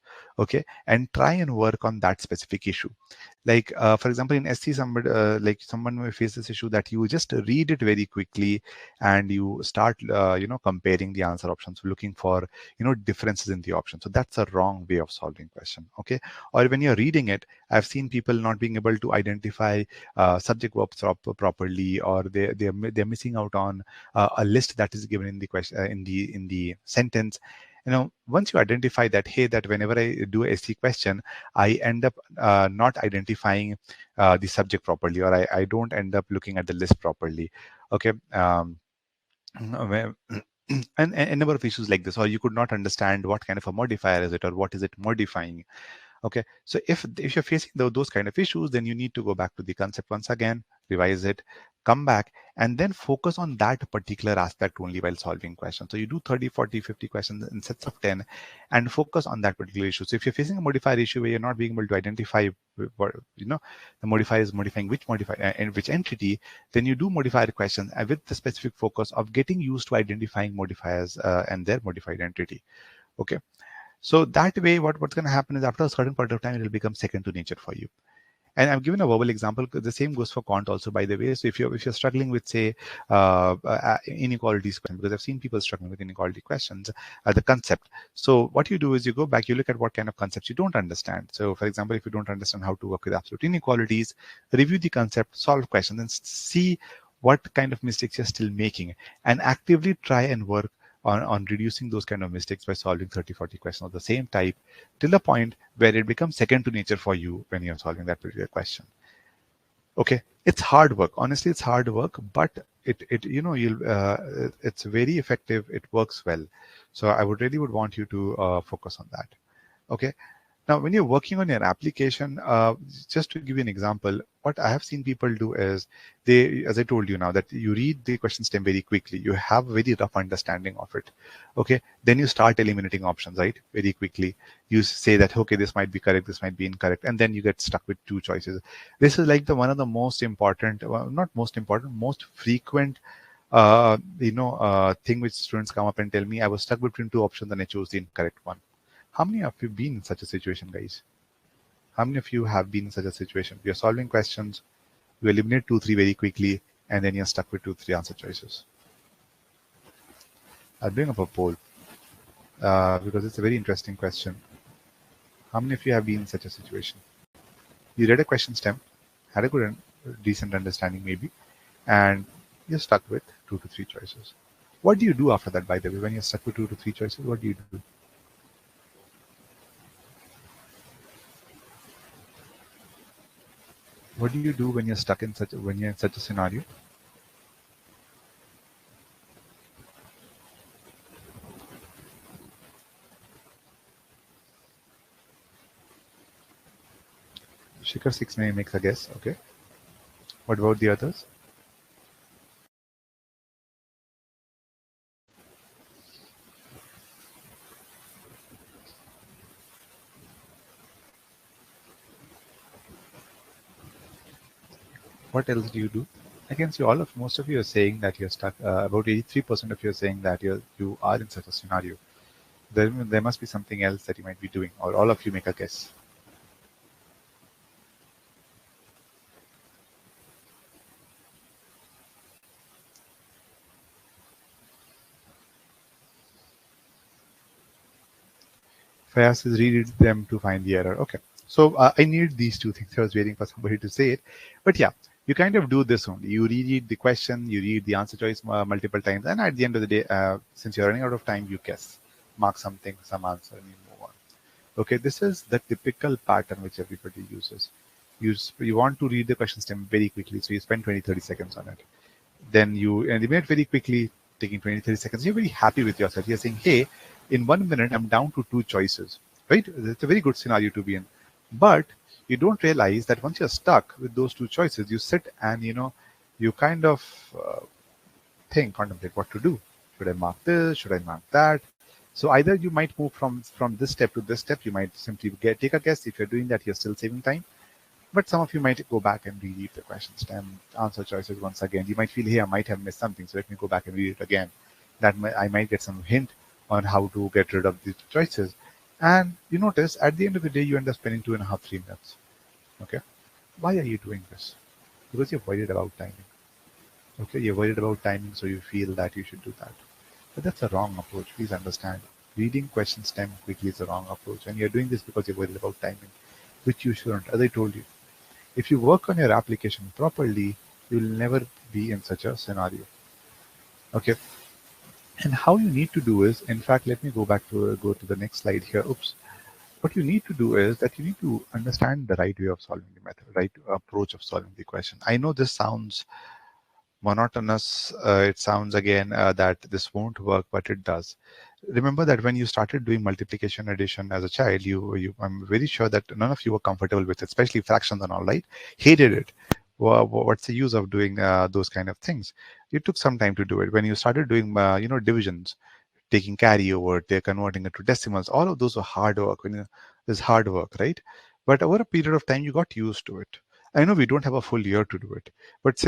Okay, and try and work on that specific issue. Like for example, in SC, somebody like someone may face this issue that you just read it very quickly and you start comparing the answer options, looking for differences in the options. So that's a wrong way of solving question. Okay, or when you're reading it, I've seen people not being able to identify subject verbs properly, or they're missing out on a list that is given in the question, in the sentence. Once you identify that, hey, that whenever I do a SC question, I end up not identifying the subject properly, or I don't end up looking at the list properly. Okay. And a number of issues like this, or you could not understand what kind of a modifier is it, or what is it modifying. Okay, so if you're facing those kind of issues, then you need to go back to the concept once again, revise it, come back, and then focus on that particular aspect only while solving questions. So you do 30, 40, 50 questions in sets of 10 and focus on that particular issue. So if you're facing a modifier issue where you're not being able to identify what, the modifier is modifying which modifier and which entity, then you do modifier questions with the specific focus of getting used to identifying modifiers and their modified entity. Okay. So that way, what's going to happen is after a certain point of time, it will become second to nature for you. And I'm giving a verbal example. The same goes for Quant also, by the way. So if you're struggling with, say, inequalities question, because I've seen people struggling with inequality questions, the concept. So what you do is you go back, you look at what kind of concepts you don't understand. So for example, if you don't understand how to work with absolute inequalities, review the concept, solve questions, and see what kind of mistakes you're still making, and actively try and work on reducing those kind of mistakes by solving 30, 40 questions of the same type till a point where it becomes second to nature for you when you're solving that particular question. Okay, it's hard work. Honestly, it's hard work, but it you know you'll it's very effective. It works well. So I would really would want you to focus on that. Okay. Now, when you're working on your application, just to give you an example, what I have seen people do is they, as I told you now, that you read the question stem very quickly. You have a very rough understanding of it. Okay. Then you start eliminating options, right? Very quickly. You say that, okay, this might be correct, this might be incorrect. And then you get stuck with two choices. This is like the one of the most important, well, not most important, most frequent thing which students come up and tell me, I was stuck between two options and I chose the incorrect one. How many of you been in such a situation, guys? How many of you have been in such a situation? You're solving questions, you eliminate two, three very quickly, and then you're stuck with two, three answer choices. I'll bring up a poll because it's a very interesting question. How many of you have been in such a situation? You read a question stem, had a good, decent understanding maybe, and you're stuck with two to three choices. What do you do after that, by the way, when you're stuck with two to three choices? What do you do? What do you do when you're stuck in when you're in such a scenario? Shikhar 6 may makes a guess. Okay. What about the others? What else do you do? I can see all of most of you are saying that you're stuck. About 83% of you are saying that you are in such a scenario. There must be something else that you might be doing, or all of you make a guess. Fayaz is read them to find the error. Okay. So I need these two things. I was waiting for somebody to say it. But yeah, you kind of do this only. You reread the question, you read the answer choice multiple times, and at the end of the day, since you're running out of time, you guess, mark something, some answer, and you move on. Okay, this is the typical pattern which everybody uses. You want to read the question stem very quickly, so you spend 20, 30 seconds on it. Then you eliminate very quickly, taking 20, 30 seconds. You're very happy with yourself. You're saying, hey, in 1 minute, I'm down to two choices, right? It's a very good scenario to be in. But you don't realize that once you're stuck with those two choices, you sit and, you kind of contemplate what to do. Should I mark this? Should I mark that? So either you might move from this step to this step. You might simply take a guess. If you're doing that, you're still saving time. But some of you might go back and reread the question stem, answer choices once again. You might feel, hey, I might have missed something, so let me go back and read it again. I might get some hint on how to get rid of these choices. And you notice at the end of the day, you end up spending 2.5, 3 minutes. Okay. Why are you doing this? Because you're worried about timing. Okay. You're worried about timing, so you feel that you should do that. But that's a wrong approach. Please understand. Reading question stem quickly is a wrong approach. And you're doing this because you're worried about timing, which you shouldn't. As I told you, if you work on your application properly, you'll never be in such a scenario. Okay. And how you need to do is, in fact, let me go to the next slide here. Oops. What you need to do is that you need to understand the right way of solving the method, right approach of solving the question. I know this sounds monotonous. It sounds again that this won't work, but it does. Remember that when you started doing multiplication addition as a child, I'm very sure that none of you were comfortable with it, especially fractions and all, right? Hated it. What's the use of doing those kind of things? You took some time to do it. When you started doing, divisions, taking carryover, they're converting it to decimals. All of those are hard work. There's hard work, right? But over a period of time, you got used to it. I know we don't have a full year to do it, but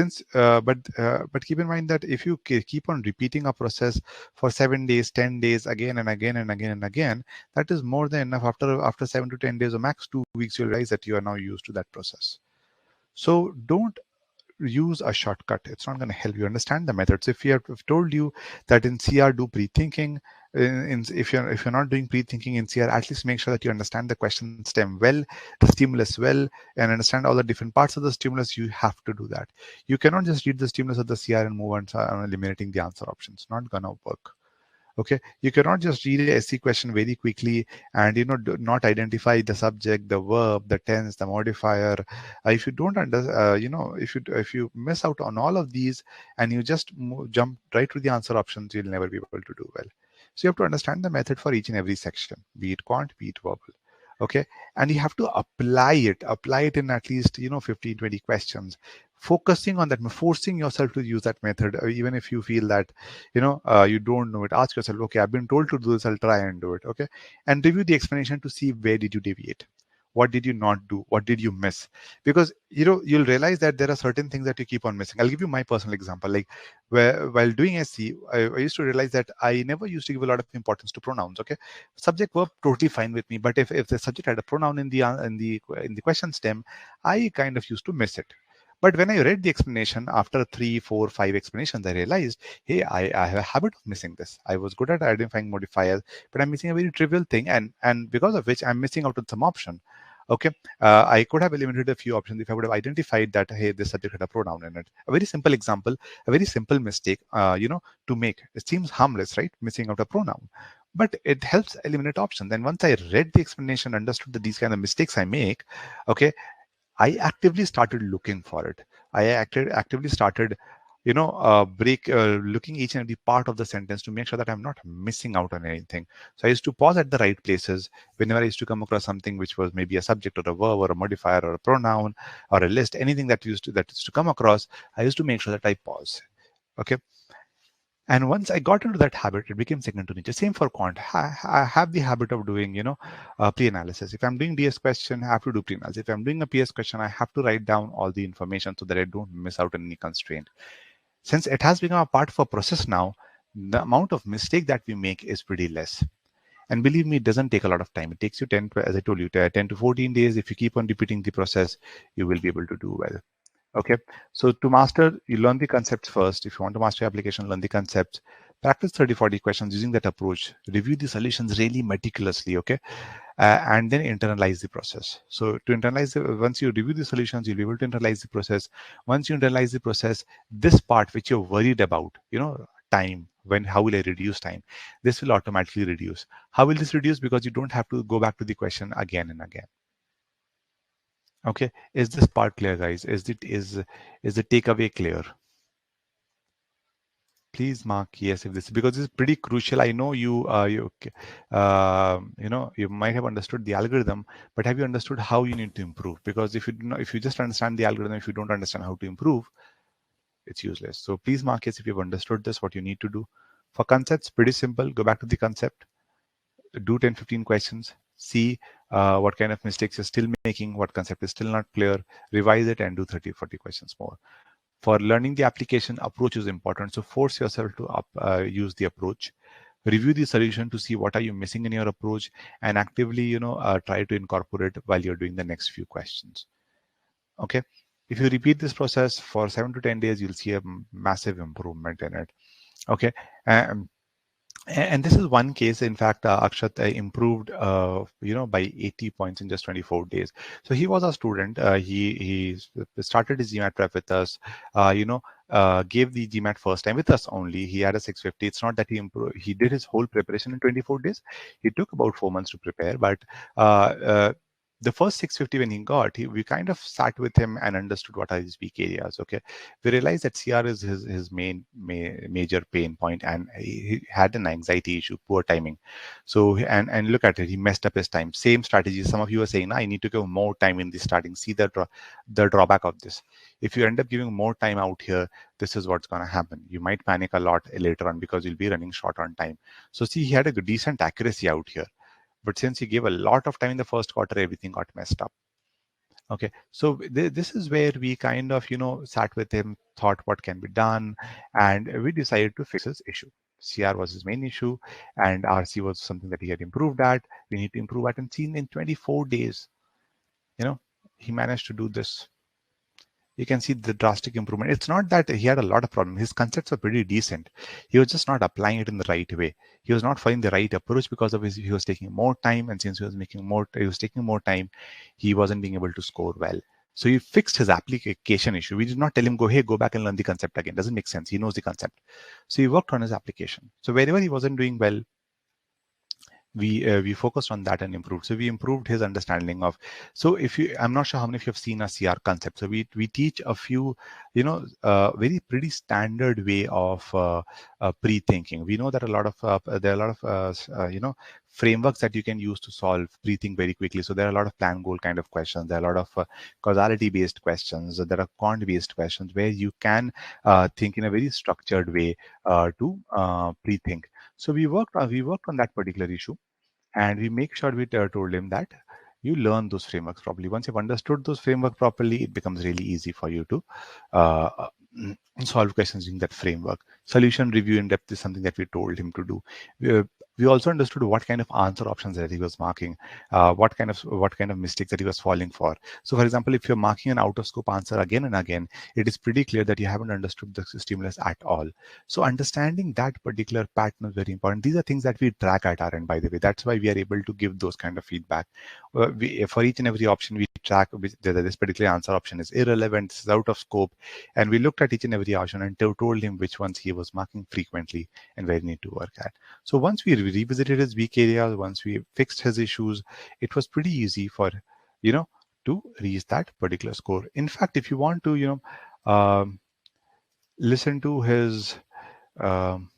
but keep in mind that if you keep on repeating a process for 7 days, 10 days, again and again and again and again, that is more than enough. After 7 to 10 days or max 2 weeks, you'll realize that you are now used to that process. So don't use a shortcut. It's not going to help you understand the methods. If we have told you that in CR do pre-thinking, if you're not doing pre-thinking in CR, at least make sure that you understand the question stem well, the stimulus well, and understand all the different parts of the stimulus. You have to do that. You cannot just read the stimulus of the CR and move on eliminating the answer options. Not gonna work. Okay, you cannot just read a SC question very quickly and not identify the subject, the verb, the tense, the modifier. If you don't if you miss out on all of these and you just jump right to the answer options, you'll never be able to do well. So you have to understand the method for each and every section, be it quant, be it verbal. Okay, and you have to apply it in at least 15, 20 questions, focusing on that, forcing yourself to use that method. Even if you feel that you don't know it, ask yourself, okay, I've been told to do this, I'll try and do it. Okay, and review the explanation to see where did you deviate, what did you not do, what did you miss, because you'll realize that there are certain things that you keep on missing. I'll give you my personal example. Like, where while doing SC, I used to realize that I never used to give a lot of importance to pronouns. Okay, subject verb totally fine with me, but if the subject had a pronoun in the question stem, I kind of used to miss it. But when I read the explanation after 3, 4, 5 explanations, I realized, hey, I have a habit of missing this. I was good at identifying modifiers, but I'm missing a very trivial thing, and because of which I'm missing out on some option. Okay, I could have eliminated a few options if I would have identified that, hey, this subject had a pronoun in it. A very simple example, a very simple mistake, to make. It seems harmless, right? Missing out a pronoun, but it helps eliminate options. And once I read the explanation, understood that these kind of mistakes I make, okay, I actively started looking for it. I actively started, looking each and every part of the sentence to make sure that I'm not missing out on anything. So I used to pause at the right places whenever I used to come across something which was maybe a subject or a verb or a modifier or a pronoun or a list, anything that used to come across. I used to make sure that I pause. Okay, and once I got into that habit, it became second to nature. Same for quant. I have the habit of doing, pre-analysis. If I'm doing DS question, I have to do pre-analysis. If I'm doing a PS question, I have to write down all the information so that I don't miss out on any constraint. Since it has become a part of a process now, the amount of mistake that we make is pretty less. And believe me, it doesn't take a lot of time. It takes you 10, as I told you, 10 to 14 days. If you keep on repeating the process, you will be able to do well. Okay, so to master, you learn the concepts first. If you want to master your application, learn the concepts. Practice 30, 40 questions using that approach. Review the solutions really meticulously, okay? And then internalize the process. So to internalize, once you review the solutions, you'll be able to internalize the process. Once you internalize the process, this part which you're worried about, time, how will I reduce time? This will automatically reduce. How will this reduce? Because you don't have to go back to the question again and again. Okay, is this part clear, guys? Is the takeaway clear? Please mark yes if this, because this is pretty crucial. I know you might have understood the algorithm, but have you understood how you need to improve? Because if you just understand the algorithm, if you don't understand how to improve, it's useless. So please mark yes if you've understood this, what you need to do. For concepts, pretty simple. Go back to the concept, do 10, 15 questions, see what kind of mistakes you're still making, what concept is still not clear, revise it, and do 30, 40 questions more. For learning the application, approach is important. So force yourself to use the approach. Review the solution to see what are you missing in your approach, and actively, try to incorporate while you're doing the next few questions. Okay. If you repeat this process for 7 to 10 days, you'll see a massive improvement in it. Okay. And this is one case. In fact, Akshat improved, by 80 points in just 24 days. So he was a student. He started his GMAT prep with us. Gave the GMAT first time with us only. He had a 650. It's not that he improved. He did his whole preparation in 24 days. It took about 4 months to prepare, but the first 650 when he got, we kind of sat with him and understood what are his weak areas. Okay, we realized that CR is his major pain point, and he had an anxiety issue, poor timing. So and look at it, he messed up his time. Same strategy. Some of you are saying, I need to give more time in the starting. See the drawback of this. If you end up giving more time out here, this is what's going to happen. You might panic a lot later on because you'll be running short on time. So see, he had a decent accuracy out here. But since he gave a lot of time in the first quarter, everything got messed up. Okay, so this is where we kind of, sat with him, thought what can be done, and we decided to fix his issue. CR was his main issue, and RC was something that he had improved at. We need to improve at, and seen in 24 days, he managed to do this. you can see the drastic improvement. It's not that he had a lot of problems. His concepts were pretty decent. He was just not applying it in the right way. He was not following the right approach because of he was taking more time, and since he was taking more time, he wasn't being able to score well. So he fixed his application issue. We did not tell him, go back and learn the concept again. Doesn't make sense. He knows the concept. So he worked on his application. So wherever he wasn't doing well, we focused on that and improved. So we improved his understanding of. So if you, I'm not sure how many of you have seen a CR concept. So we teach a few, very pretty standard way of pre-thinking. We know that a lot of there are a lot of frameworks that you can use to solve pre-think very quickly. So there are a lot of plan goal kind of questions. There are a lot of causality based questions. There are quant based questions where you can think in a very structured way to pre-think. So we worked on that particular issue, and we make sure we told him that you learn those frameworks properly. Once you've understood those framework properly, it becomes really easy for you to uh, solve questions using that framework. Solution review in depth is something that we told him to do. We also understood what kind of answer options that he was marking, what kind of mistakes that he was falling for. So, for example, if you're marking an out of scope answer again and again, it is pretty clear that you haven't understood the stimulus at all. So, understanding that particular pattern is very important. These are things that we track at our end, by the way. That's why we are able to give those kind of feedback. For each and every option, we track whether this particular answer option is irrelevant, this is out of scope, and we looked at each and every option and told him which ones he was marking frequently and where he need to work at. So once we revisited his weak areas, once we fixed his issues, it was pretty easy for to reach that particular score. In fact, if you want to listen to his um,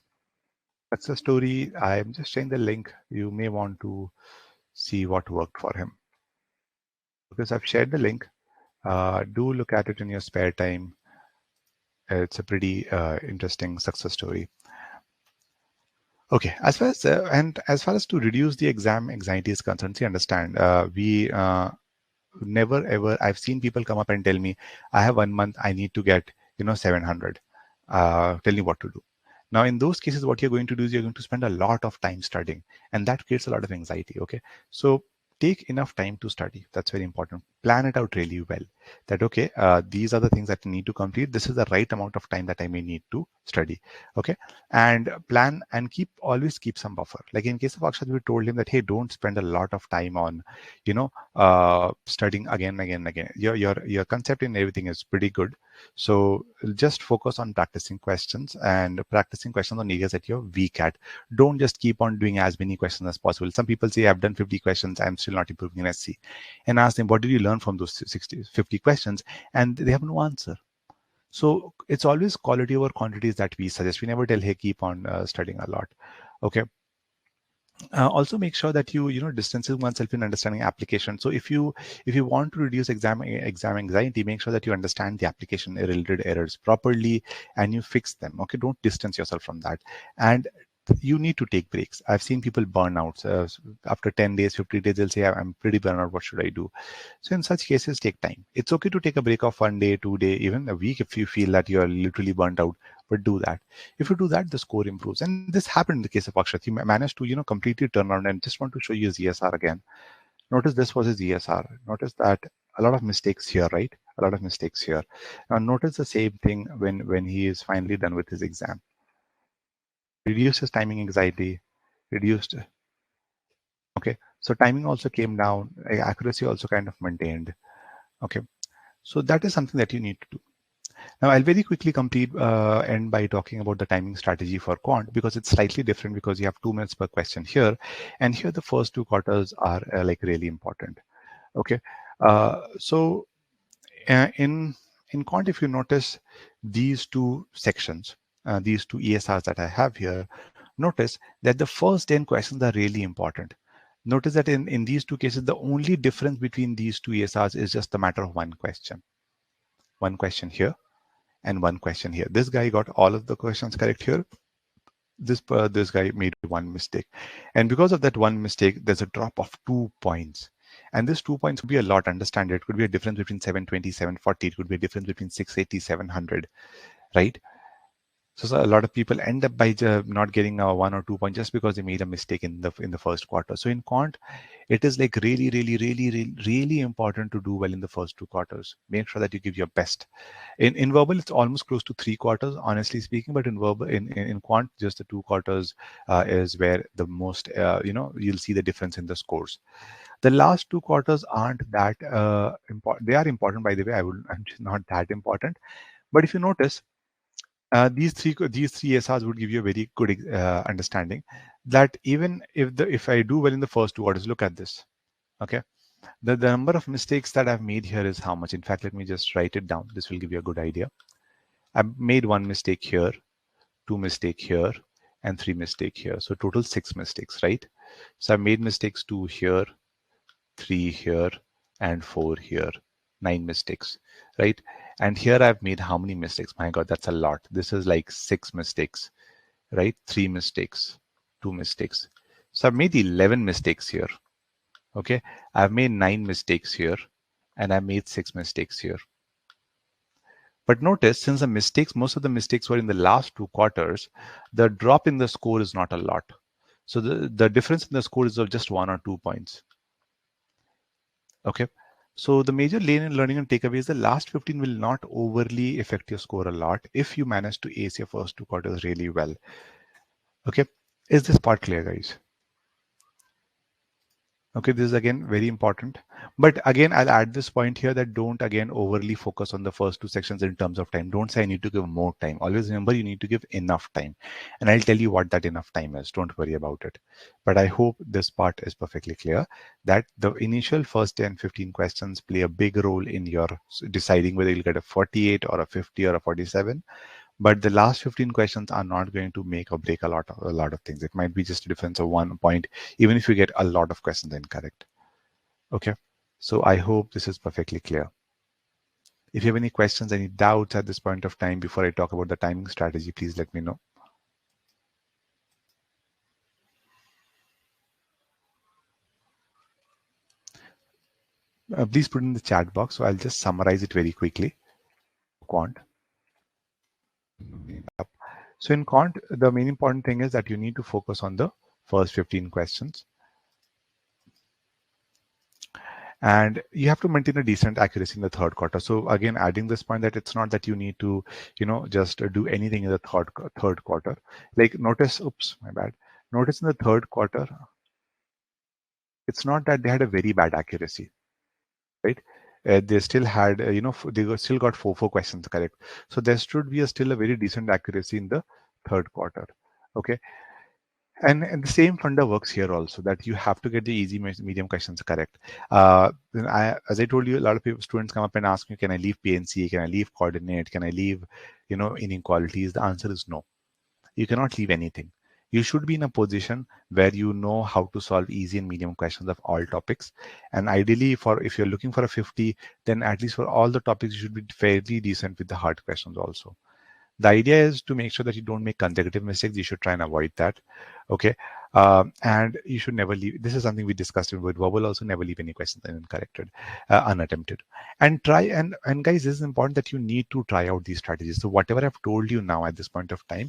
success story, I'm just sharing the link. You may want to see what worked for him, because I've shared the link. Do look at it in your spare time. It's a pretty interesting success story. Okay, as far as to reduce the exam anxiety is concerned, see, understand, we never ever, I've seen people come up and tell me, I have 1 month, I need to get 700. Tell me what to do. Now, in those cases, what you're going to do is you're going to spend a lot of time studying, and that creates a lot of anxiety. Okay, so take enough time to study. That's very important. Plan it out really well. That okay, these are the things that I need to complete. This is the right amount of time that I may need to study. Okay, and plan and always keep some buffer. Like in case of Akshat, we told him that hey, don't spend a lot of time on studying again and again and again. Your concept in everything is pretty good. So just focus on practicing questions on areas that you're weak at. Don't just keep on doing as many questions as possible. Some people say, I've done 50 questions, I'm still not improving in SC. And ask them, what did you learn from those 50 questions? And they have no answer. So it's always quality over quantities that we suggest. We never tell, hey, keep on studying a lot. Okay. Also make sure that you distancing oneself in understanding application. So if you want to reduce exam anxiety, make sure that you understand the application related errors properly and you fix them. Okay, don't distance yourself from that. And you need to take breaks. I've seen people burn out. After 10 days, 50 days, they'll say, I'm pretty burnt out. What should I do? So in such cases, take time. It's okay to take a break of 1 day, 2 day, even a week if you feel that you're literally burnt out, but do that. If you do that, the score improves. And this happened in the case of Akshat. He managed to, completely turn around, and just want to show you his ESR again. Notice this was his ESR. Notice that a lot of mistakes here, right? A lot of mistakes here. Now notice the same thing when he is finally done with his exam. Reduced his timing anxiety, reduced. Okay, so timing also came down, accuracy also kind of maintained. Okay, so that is something that you need to do. Now I'll very quickly end by talking about the timing strategy for quant, because it's slightly different, because you have 2 minutes per question here, and here the first 2 quarters are like really important. Okay, so in quant, if you notice these 2 sections, these 2 ESRs that I have here, notice that the first 10 questions are really important. Notice that in these 2 cases, the only difference between these 2 ESRs is just a matter of one question. One question here and one question here. This guy got all of the questions correct here. This guy made one mistake. And because of that one mistake, there's a drop of 2 points. And this 2 points could be a lot, understand it. It could be a difference between 720, 740. It could be a difference between 680, 700, right? So a lot of people end up by not getting a 1 or 2 point just because they made a mistake in the first quarter. So in quant, it is like really important to do well in the first 2 quarters. Make sure that you give your best. In verbal, it's almost close to 3 quarters, honestly speaking. But in verbal, in quant, just the 2 quarters is where the most you'll see the difference in the scores. The last 2 quarters aren't that important. They are important, by the way. I'm not that important. But if you notice, these three SRs would give you a very good understanding that even if I do well in the first 2 quarters, look at this. Okay, the number of mistakes that I've made here is how much. In fact, let me just write it down. This will give you a good idea. I've made 1 mistake here, 2 mistake here, and 3 mistake here. So total 6 mistakes, right? So I've made mistakes 2 here, 3 here, and 4 here. 9 mistakes, right? And here I've made how many mistakes? My God, that's a lot. This is like 6 mistakes, right? 3 mistakes, 2 mistakes. So I've made 11 mistakes here. Okay, I've made 9 mistakes here, and I made 6 mistakes here. But notice, since most of the mistakes were in the last 2 quarters, the drop in the score is not a lot. So the difference in the score is of just 1 or 2 points. Okay. So the major learning and takeaway is the last 15 will not overly affect your score a lot if you manage to ace your first 2 quarters really well. Okay. Is this part clear, guys? Okay, this is again very important. But again, I'll add this point here that don't again overly focus on the first 2 sections in terms of time. Don't say I need to give more time. Always remember you need to give enough time. And I'll tell you what that enough time is. Don't worry about it. But I hope this part is perfectly clear that the initial first 10, 15 questions play a big role in your deciding whether you'll get a 48 or a 50 or a 47. But the last 15 questions are not going to make or break a lot of things. It might be just a difference of 1 point, even if you get a lot of questions incorrect. Okay, so I hope this is perfectly clear. If you have any questions, any doubts at this point of time before I talk about the timing strategy, please let me know. Please put in the chat box. So I'll just summarize it very quickly. Quant. So in quant, the main important thing is that you need to focus on the first 15 questions. And you have to maintain a decent accuracy in the third quarter. So again, adding this point that it's not that you need to, just do anything in the third quarter. Like notice, oops, my bad. Notice in the third quarter, it's not that they had a very bad accuracy, right? They still had, still got four questions correct. So there should be still a very decent accuracy in the third quarter. Okay. And the same funda works here also, that you have to get the easy medium questions correct. As I told you, a lot of students come up and ask me, can I leave PNC? Can I leave coordinate? Can I leave, inequalities? The answer is no. You cannot leave anything. You should be in a position where you know how to solve easy and medium questions of all topics. And ideally, if you're looking for a 50, then at least for all the topics, you should be fairly decent with the hard questions also. The idea is to make sure that you don't make consecutive mistakes. You should try and avoid that. Okay. And you should never leave. This is something we discussed with verbal also. Never leave any questions uncorrected, unattempted. And try and guys, this is important that you need to try out these strategies. So whatever I've told you now at this point of time,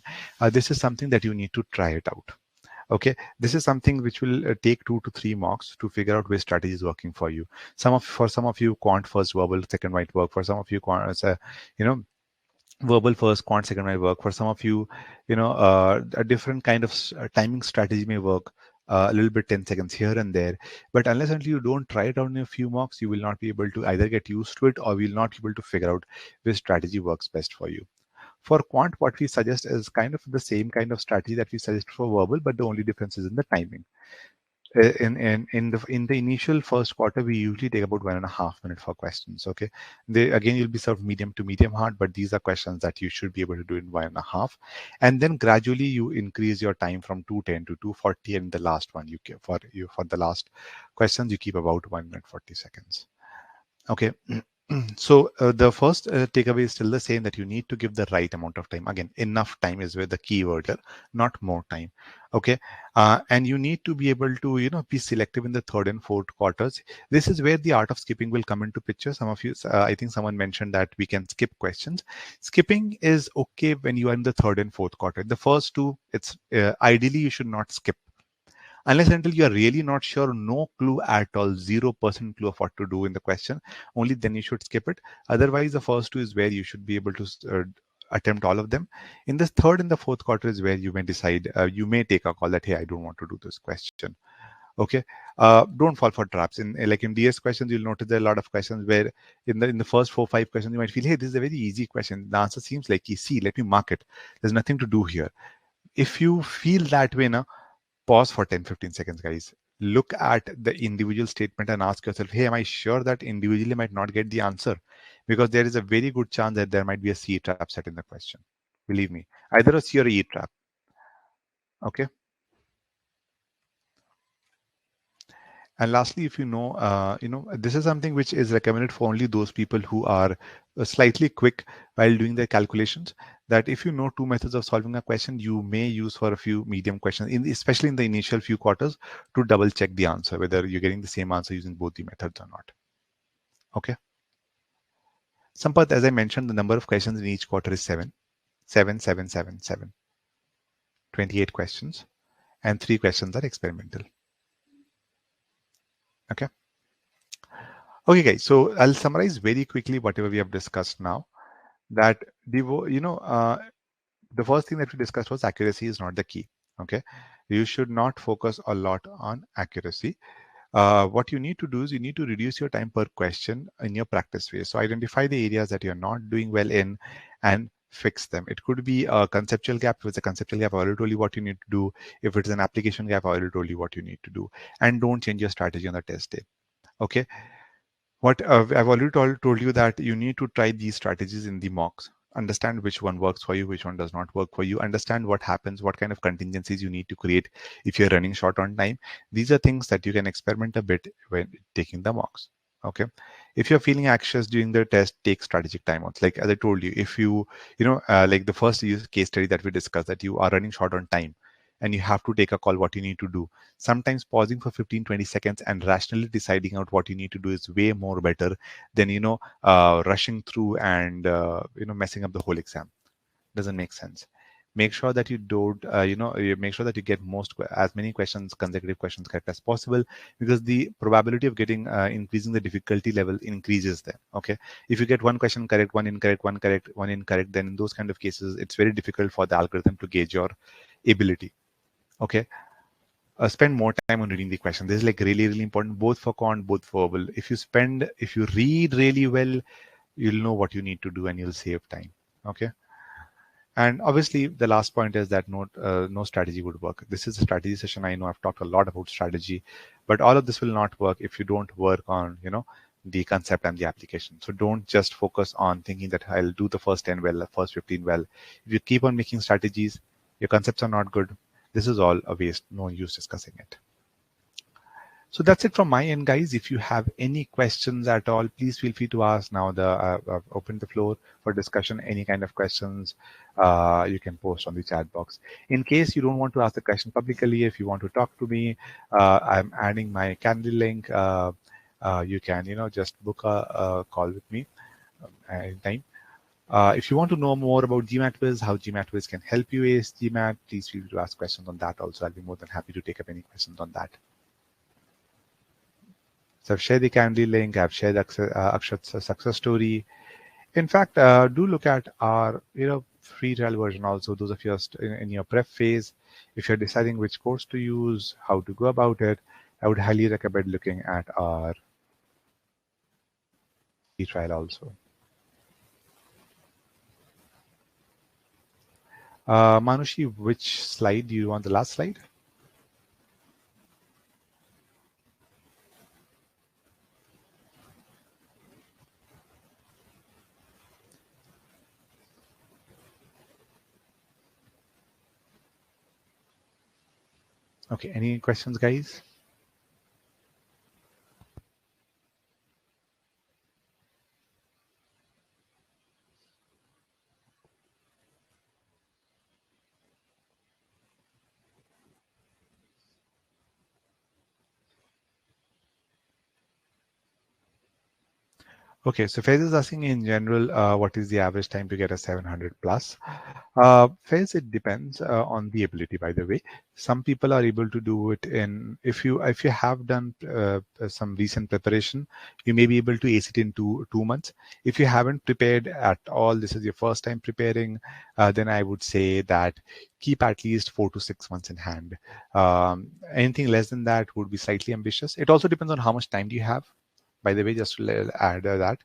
this is something that you need to try it out. Okay, this is something which will take 2 to 3 marks to figure out which strategy is working for you. For some of you, quant first, verbal second might work. For some of you, quant, verbal first, quant second might work. For some of you, a different kind of timing strategy may work. A little bit 10 seconds here and there. But unless until you don't try it out in a few mocks, you will not be able to either get used to it or will not be able to figure out which strategy works best for you. For quant, what we suggest is kind of the same kind of strategy that we suggest for verbal, but the only difference is in the timing. In the initial first quarter, we usually take about 1.5 minutes for questions. Okay, again you'll be served medium to medium hard, but these are questions that you should be able to do in 1.5, and then gradually you increase your time from 210 to 240, and the last one for the last questions you keep about 1 minute 40 seconds. Okay. So the first takeaway is still the same, that you need to give the right amount of time. Again, enough time is where the key word here, not more time. Okay, and you need to be able to be selective in the third and fourth quarters. This is where the art of skipping will come into picture. Some of you, I think someone mentioned that we can skip questions. Skipping is okay when you are in the third and fourth quarter. The first two, it's ideally you should not skip unless until you are really not sure, no clue at all, 0% clue of what to do in the question, only then you should skip it. Otherwise, the first two is where you should be able to attempt all of them. In this third and the fourth quarter is where you may decide, you may take a call that, hey, I don't want to do this question. Okay, don't fall for traps. In like in DS questions, you'll notice there are a lot of questions where in the first 4 5 questions you might feel, hey, this is a very easy question. The answer seems like easy. Let me mark it. There's nothing to do here. If you feel that way, now pause for 10 15 seconds, guys. Look at the individual statement and ask yourself, hey, am I sure that individually might not get the answer? Because there is a very good chance that there might be a C trap set in the question. Believe me, either a C or a E trap. Okay. And lastly, if this is something which is recommended for only those people who are slightly quick while doing their calculations. That if you know two methods of solving a question, you may use for a few medium questions, especially in the initial few quarters, to double check the answer, whether you're getting the same answer using both the methods or not. Okay. Sampath, as I mentioned, the number of questions in each quarter is 7. 7, 7, 7, 7. 28 questions, and 3 questions are experimental. Okay. Okay, guys. So I'll summarize very quickly whatever we have discussed now. That the first thing that we discussed was accuracy is not the key. Okay, you should not focus a lot on accuracy. What you need to do is you need to reduce your time per question in your practice phase. So identify the areas that you're not doing well in and fix them. It could be a conceptual gap. If it's a conceptual gap, I already told you what you need to do. If it's an application gap, I already told you what you need to do. And don't change your strategy on the test day. Okay. What I've already told you that you need to try these strategies in the mocks. Understand which one works for you, which one does not work for you. Understand what happens, what kind of contingencies you need to create if you're running short on time. These are things that you can experiment a bit when taking the mocks. Okay. If you're feeling anxious during the test, take strategic timeouts. Like as I told you, if like the first case study that we discussed, that you are running short on time and you have to take a call what you need to do. Sometimes pausing for 15 20 seconds and rationally deciding out what you need to do is way more better than rushing through and messing up the whole exam. Doesn't make sense. Make sure that you don't you make sure that you get as many questions, consecutive questions, correct as possible, because the probability of getting increasing the difficulty level increases there. Okay, if you get one question correct, one incorrect, one correct, one incorrect, then in those kind of cases it's very difficult for the algorithm to gauge your ability. Okay. Spend more time on reading the question. This is like really, really important, both for quant, both for verbal. If you read really well, you'll know what you need to do and you'll save time. Okay. And obviously, the last point is that no strategy would work. This is a strategy session. I know I've talked a lot about strategy, but all of this will not work if you don't work on, the concept and the application. So don't just focus on thinking that I'll do the first 10 well, the first 15 well. If you keep on making strategies, your concepts are not good. This is all a waste. No use discussing it. So that's it from my end, guys. If you have any questions at all, please feel free to ask now. I've opened the floor for discussion. Any kind of questions you can post on the chat box. In case you don't want to ask the question publicly, if you want to talk to me, I'm adding my Calendly link. You can, just book a call with me anytime. If you want to know more about GMAT how GMAT can help you ace GMAT, please feel free to ask questions on that also. I'll be more than happy to take up any questions on that. So I've shared the Calendly link. I've shared Akshat's success story. In fact, do look at our free trial version also. Those of you in your prep phase, if you're deciding which course to use, how to go about it, I would highly recommend looking at our free trial also. Manushi, which slide do you want? The last slide? Okay, any questions, guys? Okay, so Faiz is asking in general, what is the average time to get a 700 plus? Faiz, it depends on the ability, by the way. Some people are able to do it in, if you have done some recent preparation, you may be able to ace it in 2 months. If you haven't prepared at all, this is your first time preparing, then I would say that keep at least 4 to 6 months in hand. Anything less than that would be slightly ambitious. It also depends on how much time do you have, by the way, just to add that.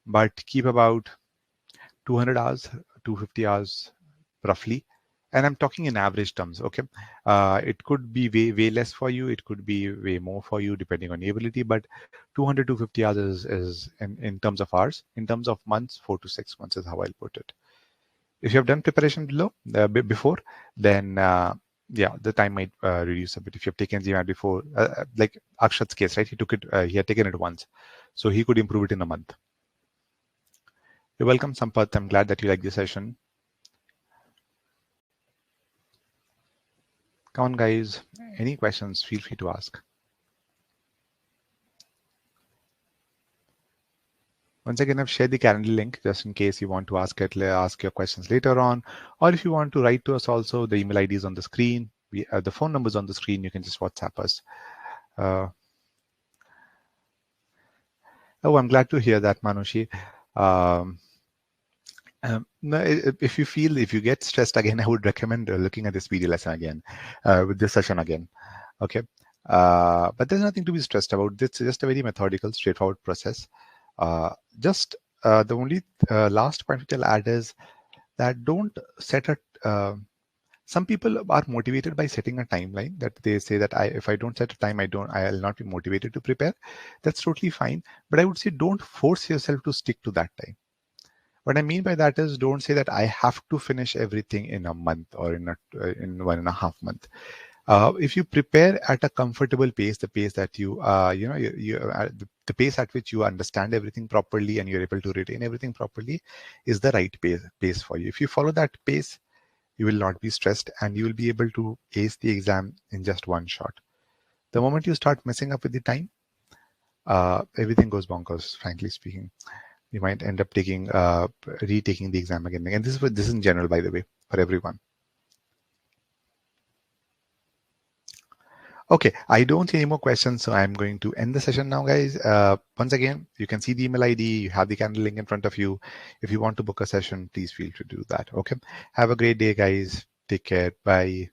But keep about 200 hours, 250 hours roughly. And I'm talking in average terms, okay? It could be way less for you. It could be way more for you, depending on your ability. But 200 to 50 hours is in terms of hours. In terms of months, 4 to 6 months is how I'll put it. If you have done preparation before, then yeah, the time might reduce a bit. If you have taken GMAT before, like Akshat's case, right? He took it. He had taken it once, so he could improve it in a month. You're welcome, Sampath. I'm glad that you like this session. Come on, guys. Any questions? Feel free to ask. Once again, I've shared the calendar link just in case you want to ask your questions later on, or if you want to write to us also, the email ID is on the screen. The phone number is on the screen. You can just WhatsApp us. Oh, I'm glad to hear that, Manushi. No, if you get stressed again, I would recommend looking at this video lesson again, with this session again. Okay. But there's nothing to be stressed about. This is just a very methodical, straightforward process. The only last point which I'll add is that don't set a. Some people are motivated by setting a timeline that they say that if I don't set a time, I'll not be motivated to prepare. That's totally fine. But I would say don't force yourself to stick to that time. What I mean by that is don't say that I have to finish everything in a month or in 1.5 months. If you prepare at a comfortable pace, the pace that the pace at which you understand everything properly and you're able to retain everything properly is the right pace for you. If you follow that pace, you will not be stressed and you will be able to ace the exam in just one shot. The moment you start messing up with the time, everything goes bonkers, frankly speaking. You might end up retaking the exam again. And this is in general, by the way, for everyone. Okay, I don't see any more questions, so I'm going to end the session now, guys. Once again, you can see the email ID, you have the calendar link in front of you. If you want to book a session, please feel free to do that. Okay, have a great day, guys. Take care. Bye.